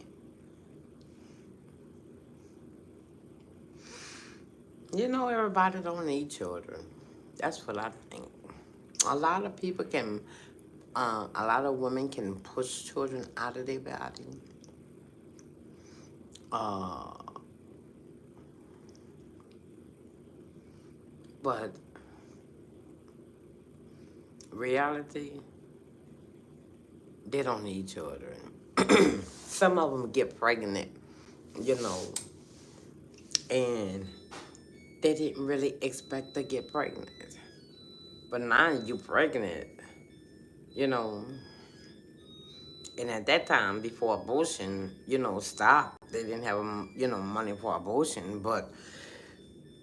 Everybody don't need children. That's what I think. A lot of people can, a lot of women can push children out of their body. Uh, but reality, they don't need children. Some of them get pregnant you know, and they didn't really expect to get pregnant. But now you pregnant, you know, and at that time, before abortion, stopped, they didn't have, money for abortion. But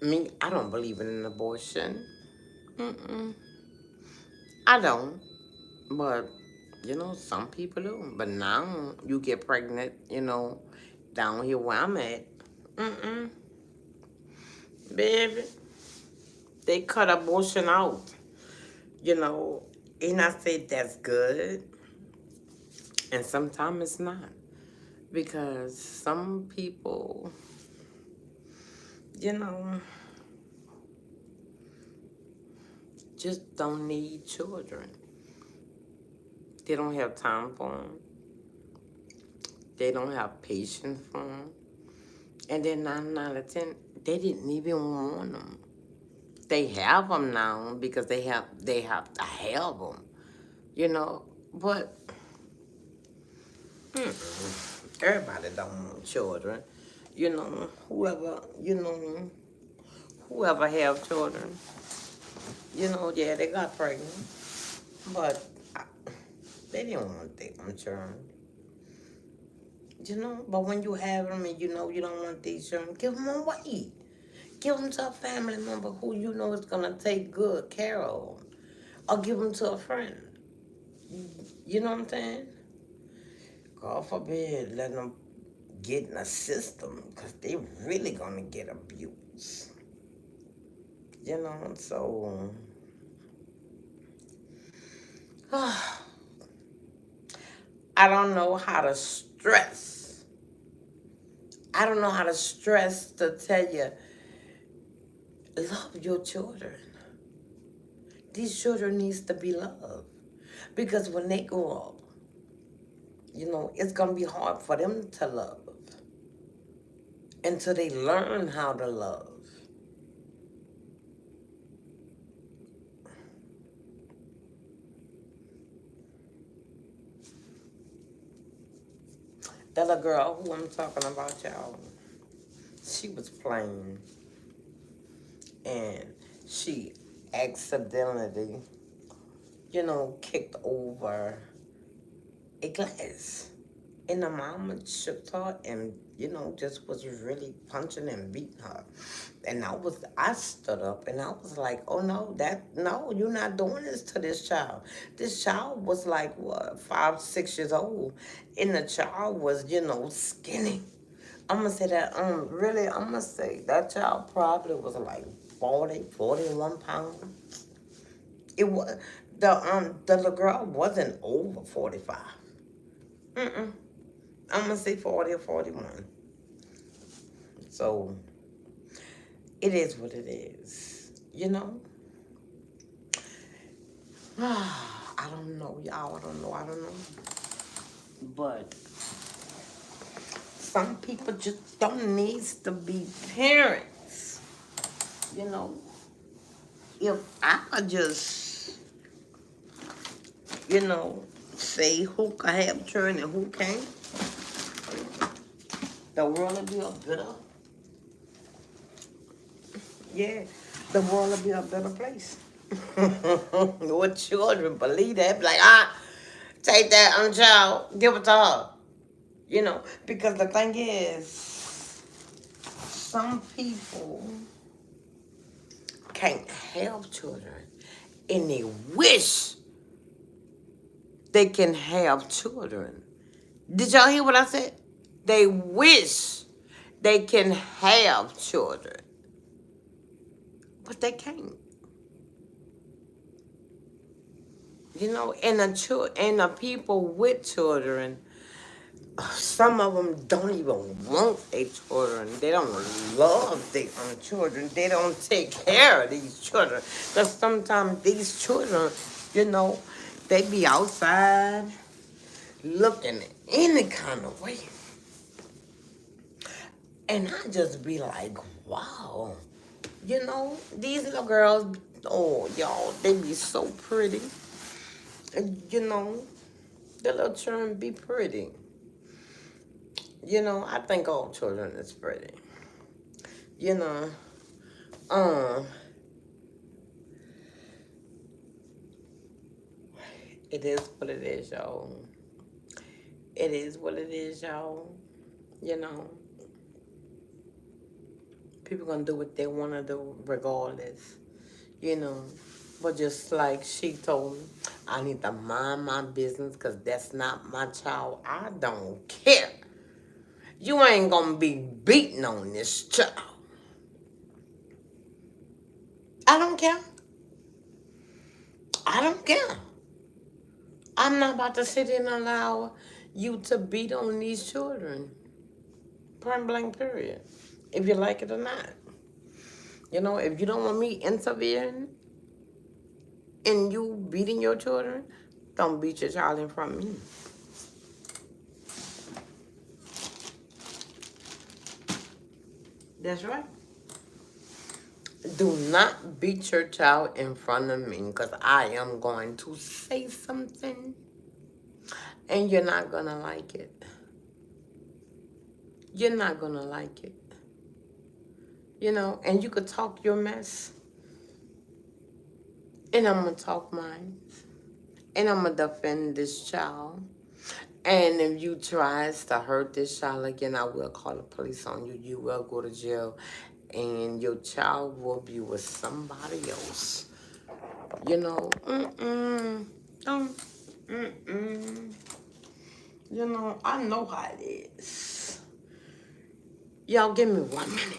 me, I don't believe in an abortion. Mm-mm. I don't. But, some people do. But now you get pregnant, down here where I'm at. Mm-mm. Baby, they cut abortion out, you know. And I say that's good. And sometimes it's not. Because some people, you know, just don't need children. They don't have time for them. They don't have patience for them. And then 9 out of 10, they didn't even want them. They have them now because they have to have them, But everybody don't want children, whoever have children, yeah, they got pregnant, but they didn't want them children, But when you have them and you don't want these children, give them away. Give them to a family member who you know is gonna take good care of them, or give them to a friend. You know what I'm saying? God forbid, let them get in a system because they really gonna get abused. So I don't know how to stress. I don't know how to stress to tell you, love your children. These children needs to be loved. Because when they grow up, it's going to be hard for them to love until they learn how to love. That little girl who I'm talking about, y'all, she was playing and she accidentally, kicked over a glass. And the mama shook her and, just was really punching and beating her. And I stood up and I was like, oh no, no, you're not doing this to this child. This child was like, what, 5, 6 years old. And the child was, skinny. I'm going to say that, really, I'm going to say that child probably was like 41 pounds. It was, the little girl wasn't over 45. Mm-mm. I'm going to say 40 or 41. So, it is what it is, I don't know, y'all. I don't know. But some people just don't need to be parents. If I could just, say who can have children and who can't, the world would be a better, yeah, the world would be a better place. With children, believe that. Be like, take that child, give it to her. Because the thing is, some people can't have children and they wish they can have children. Did y'all hear what I said? They wish they can have children, but they can't. And the people with children, some of them don't even want their children. They don't love their own children. They don't take care of these children. Because sometimes these children, they be outside looking any kind of way. And I just be like, wow. These little girls, oh, y'all, they be so pretty. And, the little children be pretty. You know, I think all children is pretty. You know, um, it is what it is, y'all. It is what it is, y'all. You know, people gonna do what they wanna do regardless. You know, but just like she told me, I need to mind my business because that's not my child. I don't care. You ain't gonna be beating on this child. I don't care. I don't care. I'm not about to sit and allow you to beat on these children. Point blank, period. If you like it or not. You know, if you don't want me interfering in you beating your children, don't beat your child in front of me. That's right. Do not beat your child in front of me because I am going to say something and you're not going to like it. You're not going to like it. You know, and you could talk your mess and I'm going to talk mine. And I'm going to defend this child. And if you tries to hurt this child again, I will call the police on you. You will go to jail. And your child will be with somebody else. You know, don't, you know, I know how it is. Y'all give me 1 minute.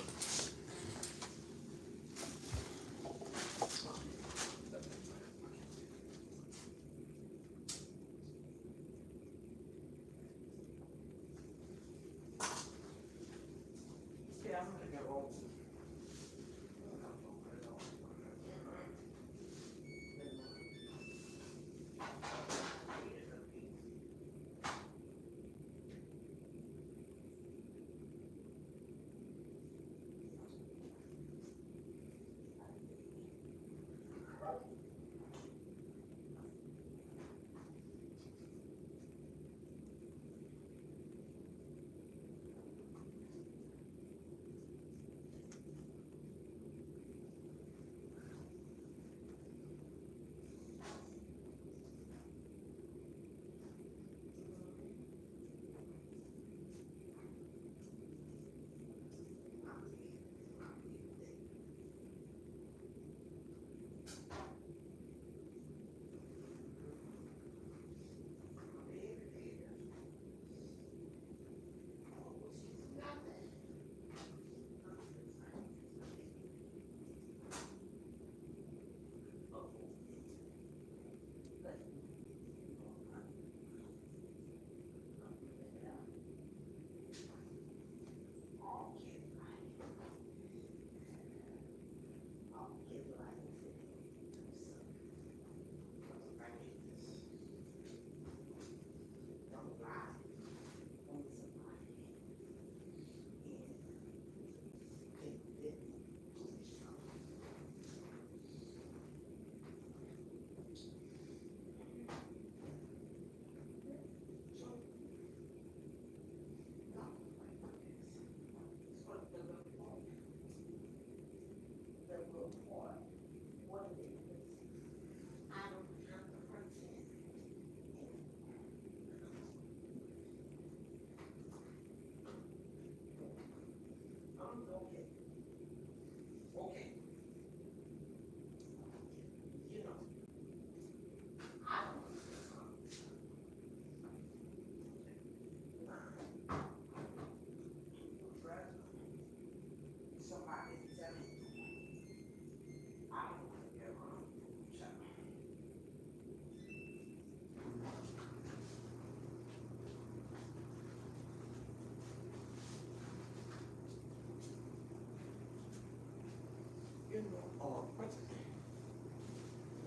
You know, or president.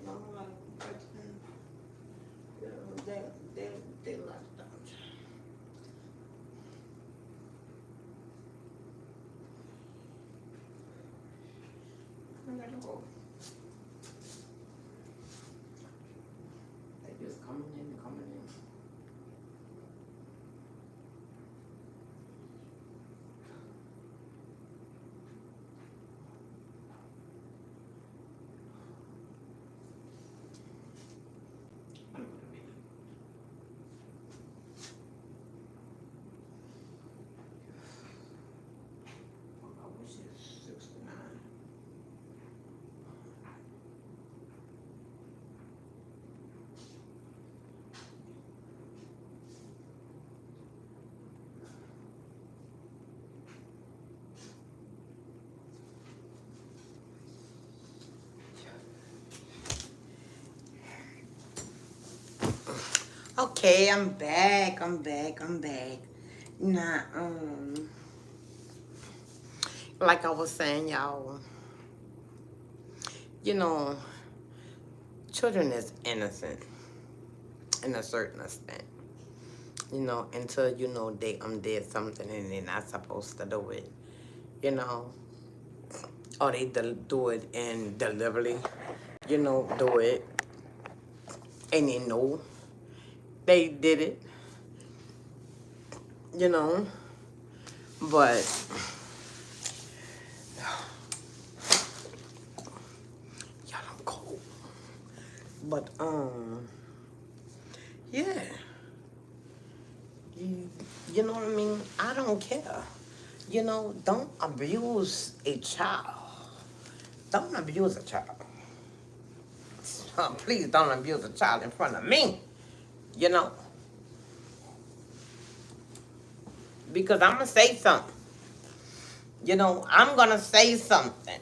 You know, like president. You know, they left out. I gotta go. They just coming in, coming in. Okay, I'm back. I'm back. I'm back. Now, like I was saying, y'all, you know, children is innocent in a certain extent. You know, until you know they did something and they're not supposed to do it. You know, or they do it and deliberately, do it, and they know they did it. You know, but y'all, I'm cold. But yeah, you know what I mean. I don't care. You know, don't abuse a child. Don't abuse a child. Please don't abuse a child in front of me. You know, because I'm gonna say something. You know, I'm gonna say something.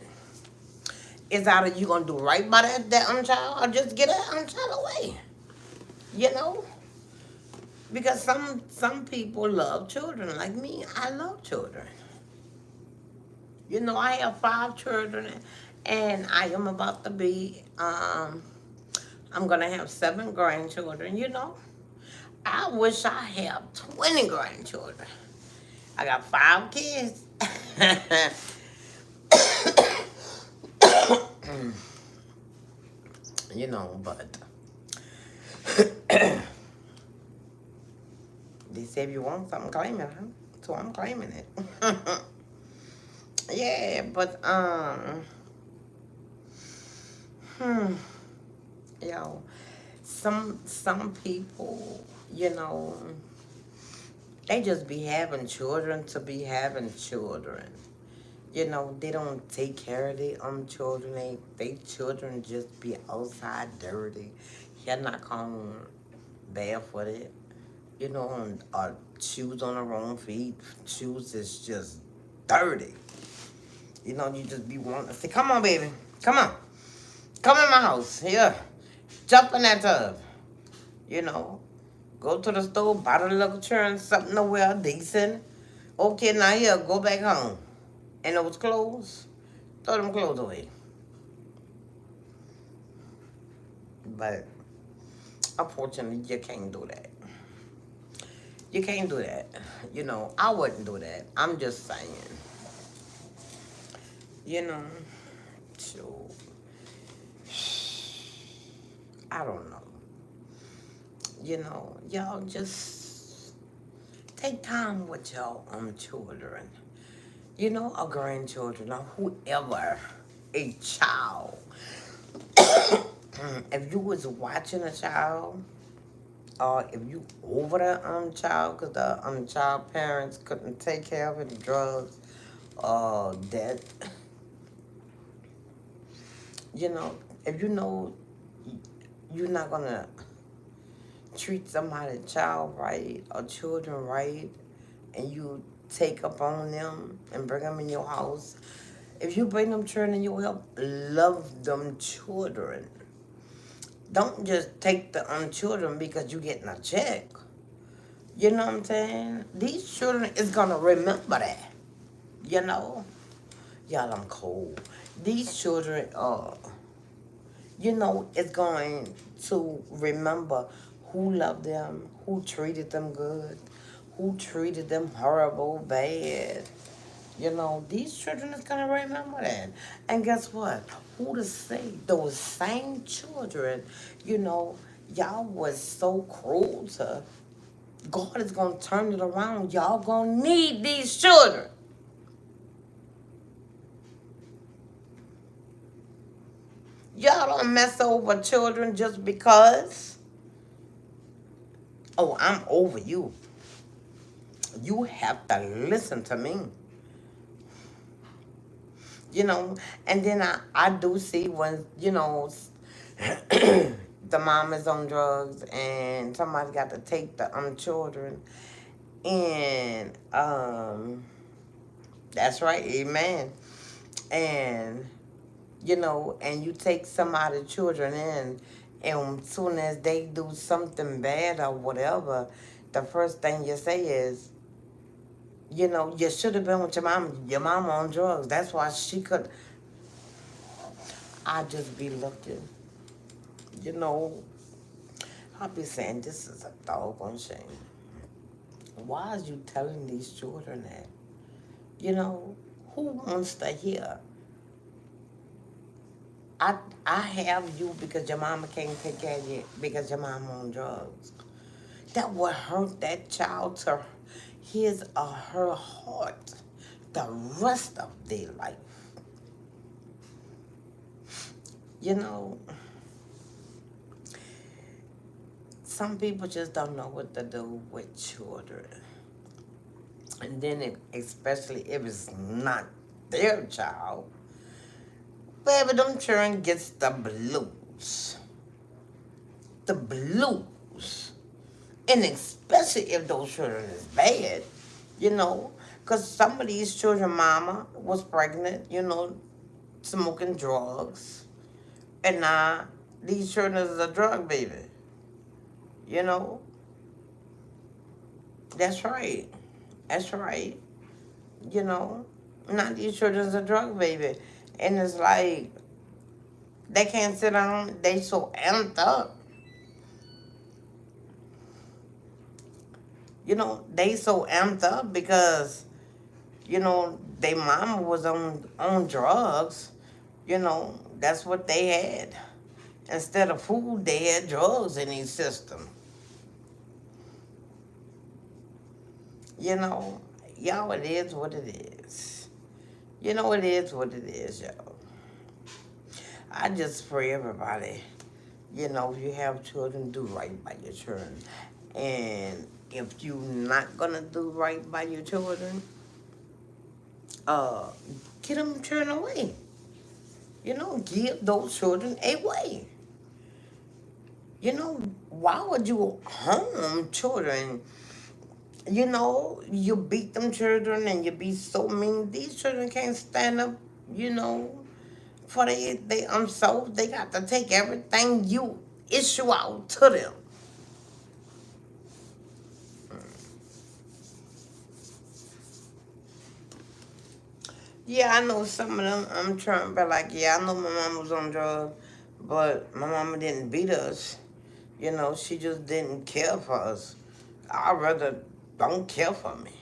It's either you gonna do right by that child or just get that child away. You know, because some people love children like me. I love children. You know, I have 5 children, and I am about to be. I'm gonna have 7 grandchildren. You know, I wish I had 20 grandchildren. I got 5 kids. You know, but they say if you want something, claim it, huh? So I'm claiming it. Yeah, but yo, some people, you know, they just be having children to be having children. You know, they don't take care of their children. They children just be outside dirty. You're not home barefooted. You know, shoes on the wrong feet. Shoes is just dirty. You know, you just be wanting to say, come on, baby. Come on. Come in my house. Here. Jump in that tub. You know, go to the store, buy the little children something to wear, decent. Okay, now here, go back home. And those clothes, throw them clothes away. But unfortunately, you can't do that. You can't do that. You know, I wouldn't do that. I'm just saying. You know, so I don't know. You know, y'all just take time with your children. You know, or grandchildren, or whoever, a child. If you was watching a child, or if you over the child, because the child parents couldn't take care of it, drugs, or death, you know, if you know you're not gonna treat somebody child right or children right, and you take up on them and bring them in your house, if you bring them children, you help love them children. Don't just take the children because you getting a check. You know what I'm saying? These children is gonna remember that. You know? Y'all, I'm cold. These children you know, is going to remember who loved them, who treated them good, who treated them horrible, bad. You know, these children is gonna remember that. And guess what? Who to say those same children, you know, y'all was so cruel to. God is gonna turn it around. Y'all gonna need these children. Y'all don't mess over children just because. Oh, I'm over you. You have to listen to me. You know, and then I do see when, you know, the mom is on drugs and somebody got to take the children. And that's right, amen. And you know, and you take some of the children in, And as soon as they do something bad or whatever, the first thing you say is, you know, you should have been with your mom. Your mom on drugs. That's why she could. I just be looking, you know. I'll be saying, this is a doggone shame. Why is you telling these children that? You know, who wants to hear? I I have you because your mama can't take care of you because your mama on drugs. That would hurt that child to his or her heart the rest of their life. You know, some people just don't know what to do with children. And then, especially if it's not their child, baby, them children gets the blues. The blues. And especially if those children is bad, you know, because some of these children, mama was pregnant, you know, smoking drugs. And now these children is a drug baby, you know. That's right. That's right. You know, now these children is a drug baby. And it's like, they can't sit down, they so amped up. You know, they so amped up because, you know, their mama was on drugs. You know, that's what they had. Instead of food, they had drugs in their system. You know, y'all, it is what it is. You know, it is what it is, y'all. I just pray everybody, you know, if you have children, do right by your children. And if you're not going to do right by your children, uh, get them turned away. You know, give those children away. You know, why would you harm children? You know, you beat them children and you be so mean. These children can't stand up, you know, for they themselves. They got to take everything you issue out to them. Yeah, I know some of them. I'm trying to be like, yeah, I know my mom was on drugs, but my mama didn't beat us. You know, she just didn't care for us. I'd rather don't care for me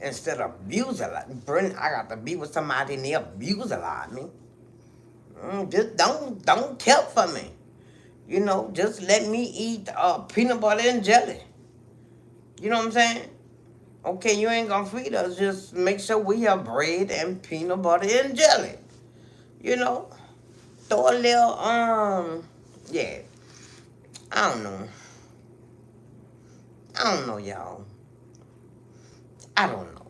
instead of abuse a lot. I got to be with somebody and they abuse a lot of me. Just don't care for me. You know, just let me eat peanut butter and jelly. You know what I'm saying? Okay, you ain't gonna feed us. Just make sure we have bread and peanut butter and jelly. You know, throw a little yeah. I don't know. I don't know, y'all. I don't know.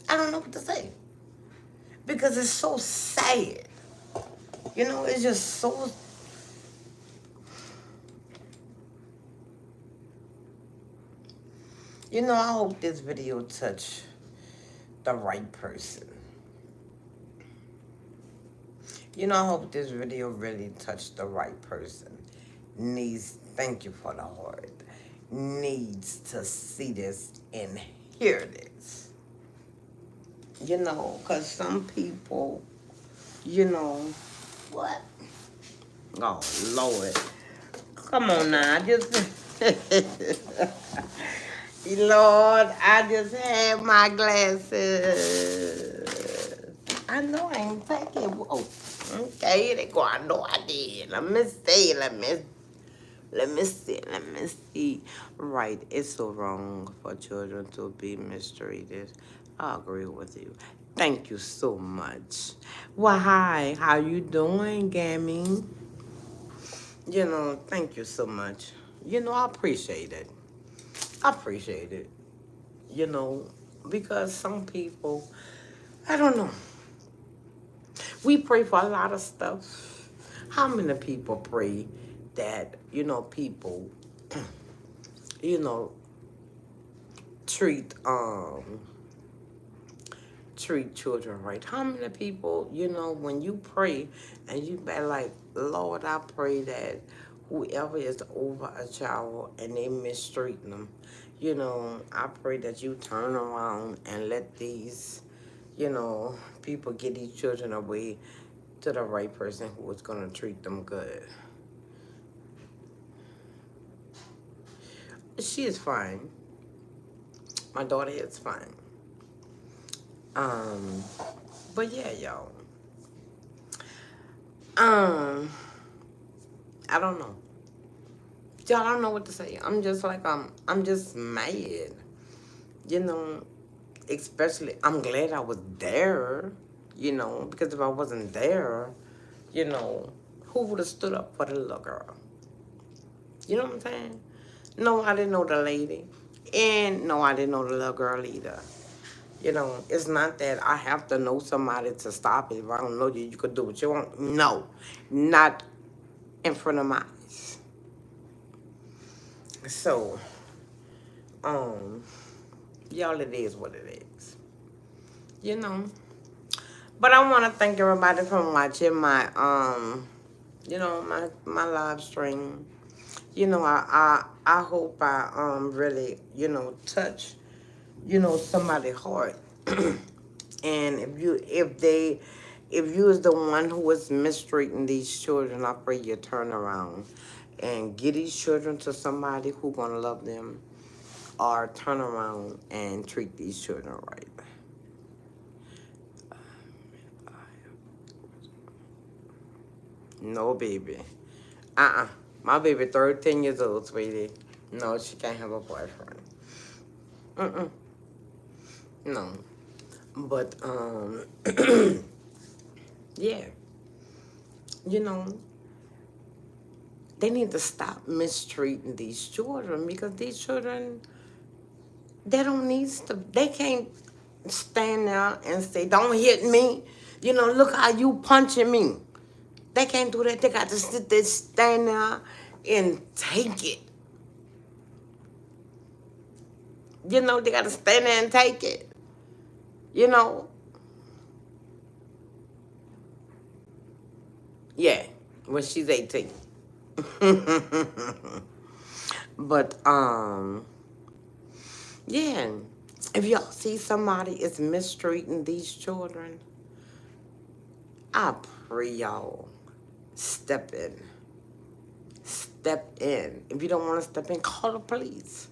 I don't know what to say because it's so sad. You know, it's just so. You know, I hope this video touched the right person. You know, I hope this video really touched the right person. Thank you for the heart. Needs to see this and hear this. You know, because some people, you know, what? Oh, Lord. Come on now. Lord, I just had my glasses. I know I ain't taking. Whoa. Okay, they go. I know I did. Let me see. Let me see. Right, it's so wrong for children to be mistreated. I agree with you. Thank you so much. Well, hi. How you doing, Gammy? You know, thank you so much. You know, I appreciate it. I appreciate it. You know, because some people, I don't know. We pray for a lot of stuff. How many people pray that, you know, people, you know, treat treat children right? How many people, when you pray and you be like, Lord, I pray that whoever is over a child and they mistreating them, I pray that you turn around and let these, people get these children away to the right person who is going to treat them good. She is fine. My daughter is fine. Um, but yeah, y'all. I don't know. Y'all, I don't know what to say. I'm just like, I'm just mad. You know, especially, I'm glad I was there, because if I wasn't there, who would have stood up for the little girl? You know what I'm saying? No, I didn't know the lady. And no, I didn't know the little girl either. It's not that I have to know somebody to stop it. If I don't know you, you could do what you want. No, not in front of my eyes. So, y'all, it is what it is. But I want to thank everybody for watching my, my live stream. I hope I, really, touch, somebody's heart. And if you is the one who is mistreating these children, I pray you turn around and get these children to somebody who gonna love them, or turn around and treat these children right. No, baby. My baby 13 years old, sweetie. No, she can't have a boyfriend. No. But, yeah. They need to stop mistreating these children, because these children, they can't stand there and say, don't hit me. Look how you punching me. They can't do that. They got to sit there, stand there, and take it. They got to stand there and take it. Yeah, when she's 18. But, yeah, if y'all see somebody is mistreating these children, I pray y'all step in. Step in. If you don't want to step in, call the police.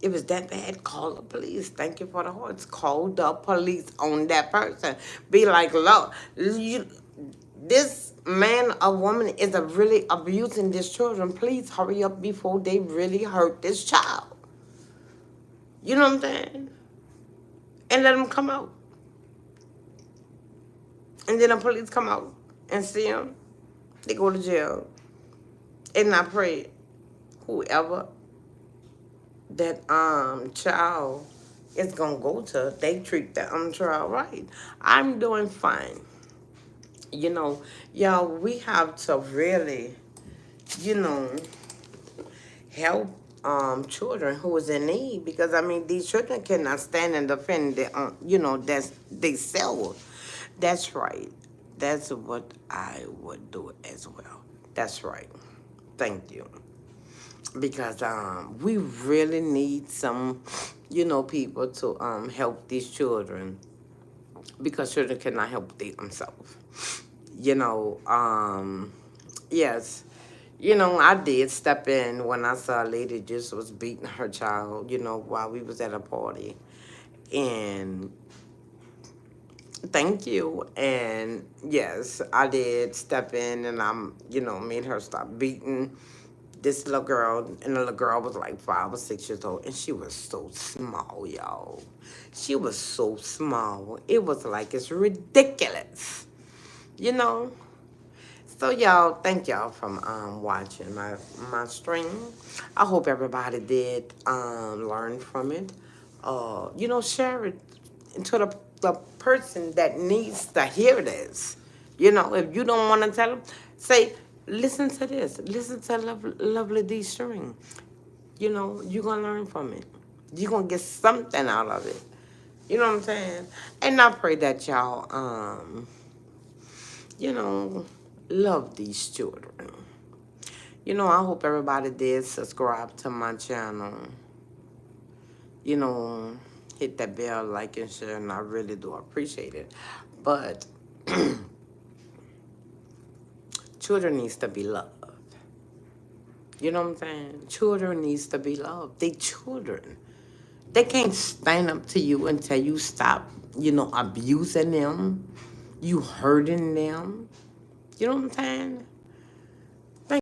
If it's that bad, call the police. Thank you for the hearts. Call the police on that person. Be like, look, this man or woman is really abusing these children. Please hurry up before they really hurt this child. You know what I'm saying? And let them come out. And then the police come out and see them. They go to jail. And I pray whoever that child is gonna go to, they treat that child right. I'm doing fine. Y'all, we have to really, help children who is in need, because these children cannot stand and defend their that's they self. That's right. That's what I would do as well. That's right. Thank you. Because we really need some, people to help these children, because children cannot help themselves. Yes. I did step in when I saw a lady just was beating her child, while we was at a party. And thank you. And yes, I did step in, and made her stop beating this little girl. And the little girl was like 5 or 6 years old, and she was so small, y'all. She was so small. It was like, it's ridiculous. So y'all, thank y'all for watching my stream. I hope everybody did learn from it. Share it to the person that needs to hear this. If you don't want to tell them, say, listen to this. Listen to Lovely D stream. You're going to learn from it. You're going to get something out of it. You know what I'm saying? And I pray that y'all, you know, love these children. You know, I hope everybody did subscribe to my channel. You know, hit that bell, like, and share, and I really do appreciate it. But children needs to be loved. You know what I'm saying? Children needs to be loved. They children. They can't stand up to you and tell you stop, you know, abusing them. You hurting them. You know what I'm saying?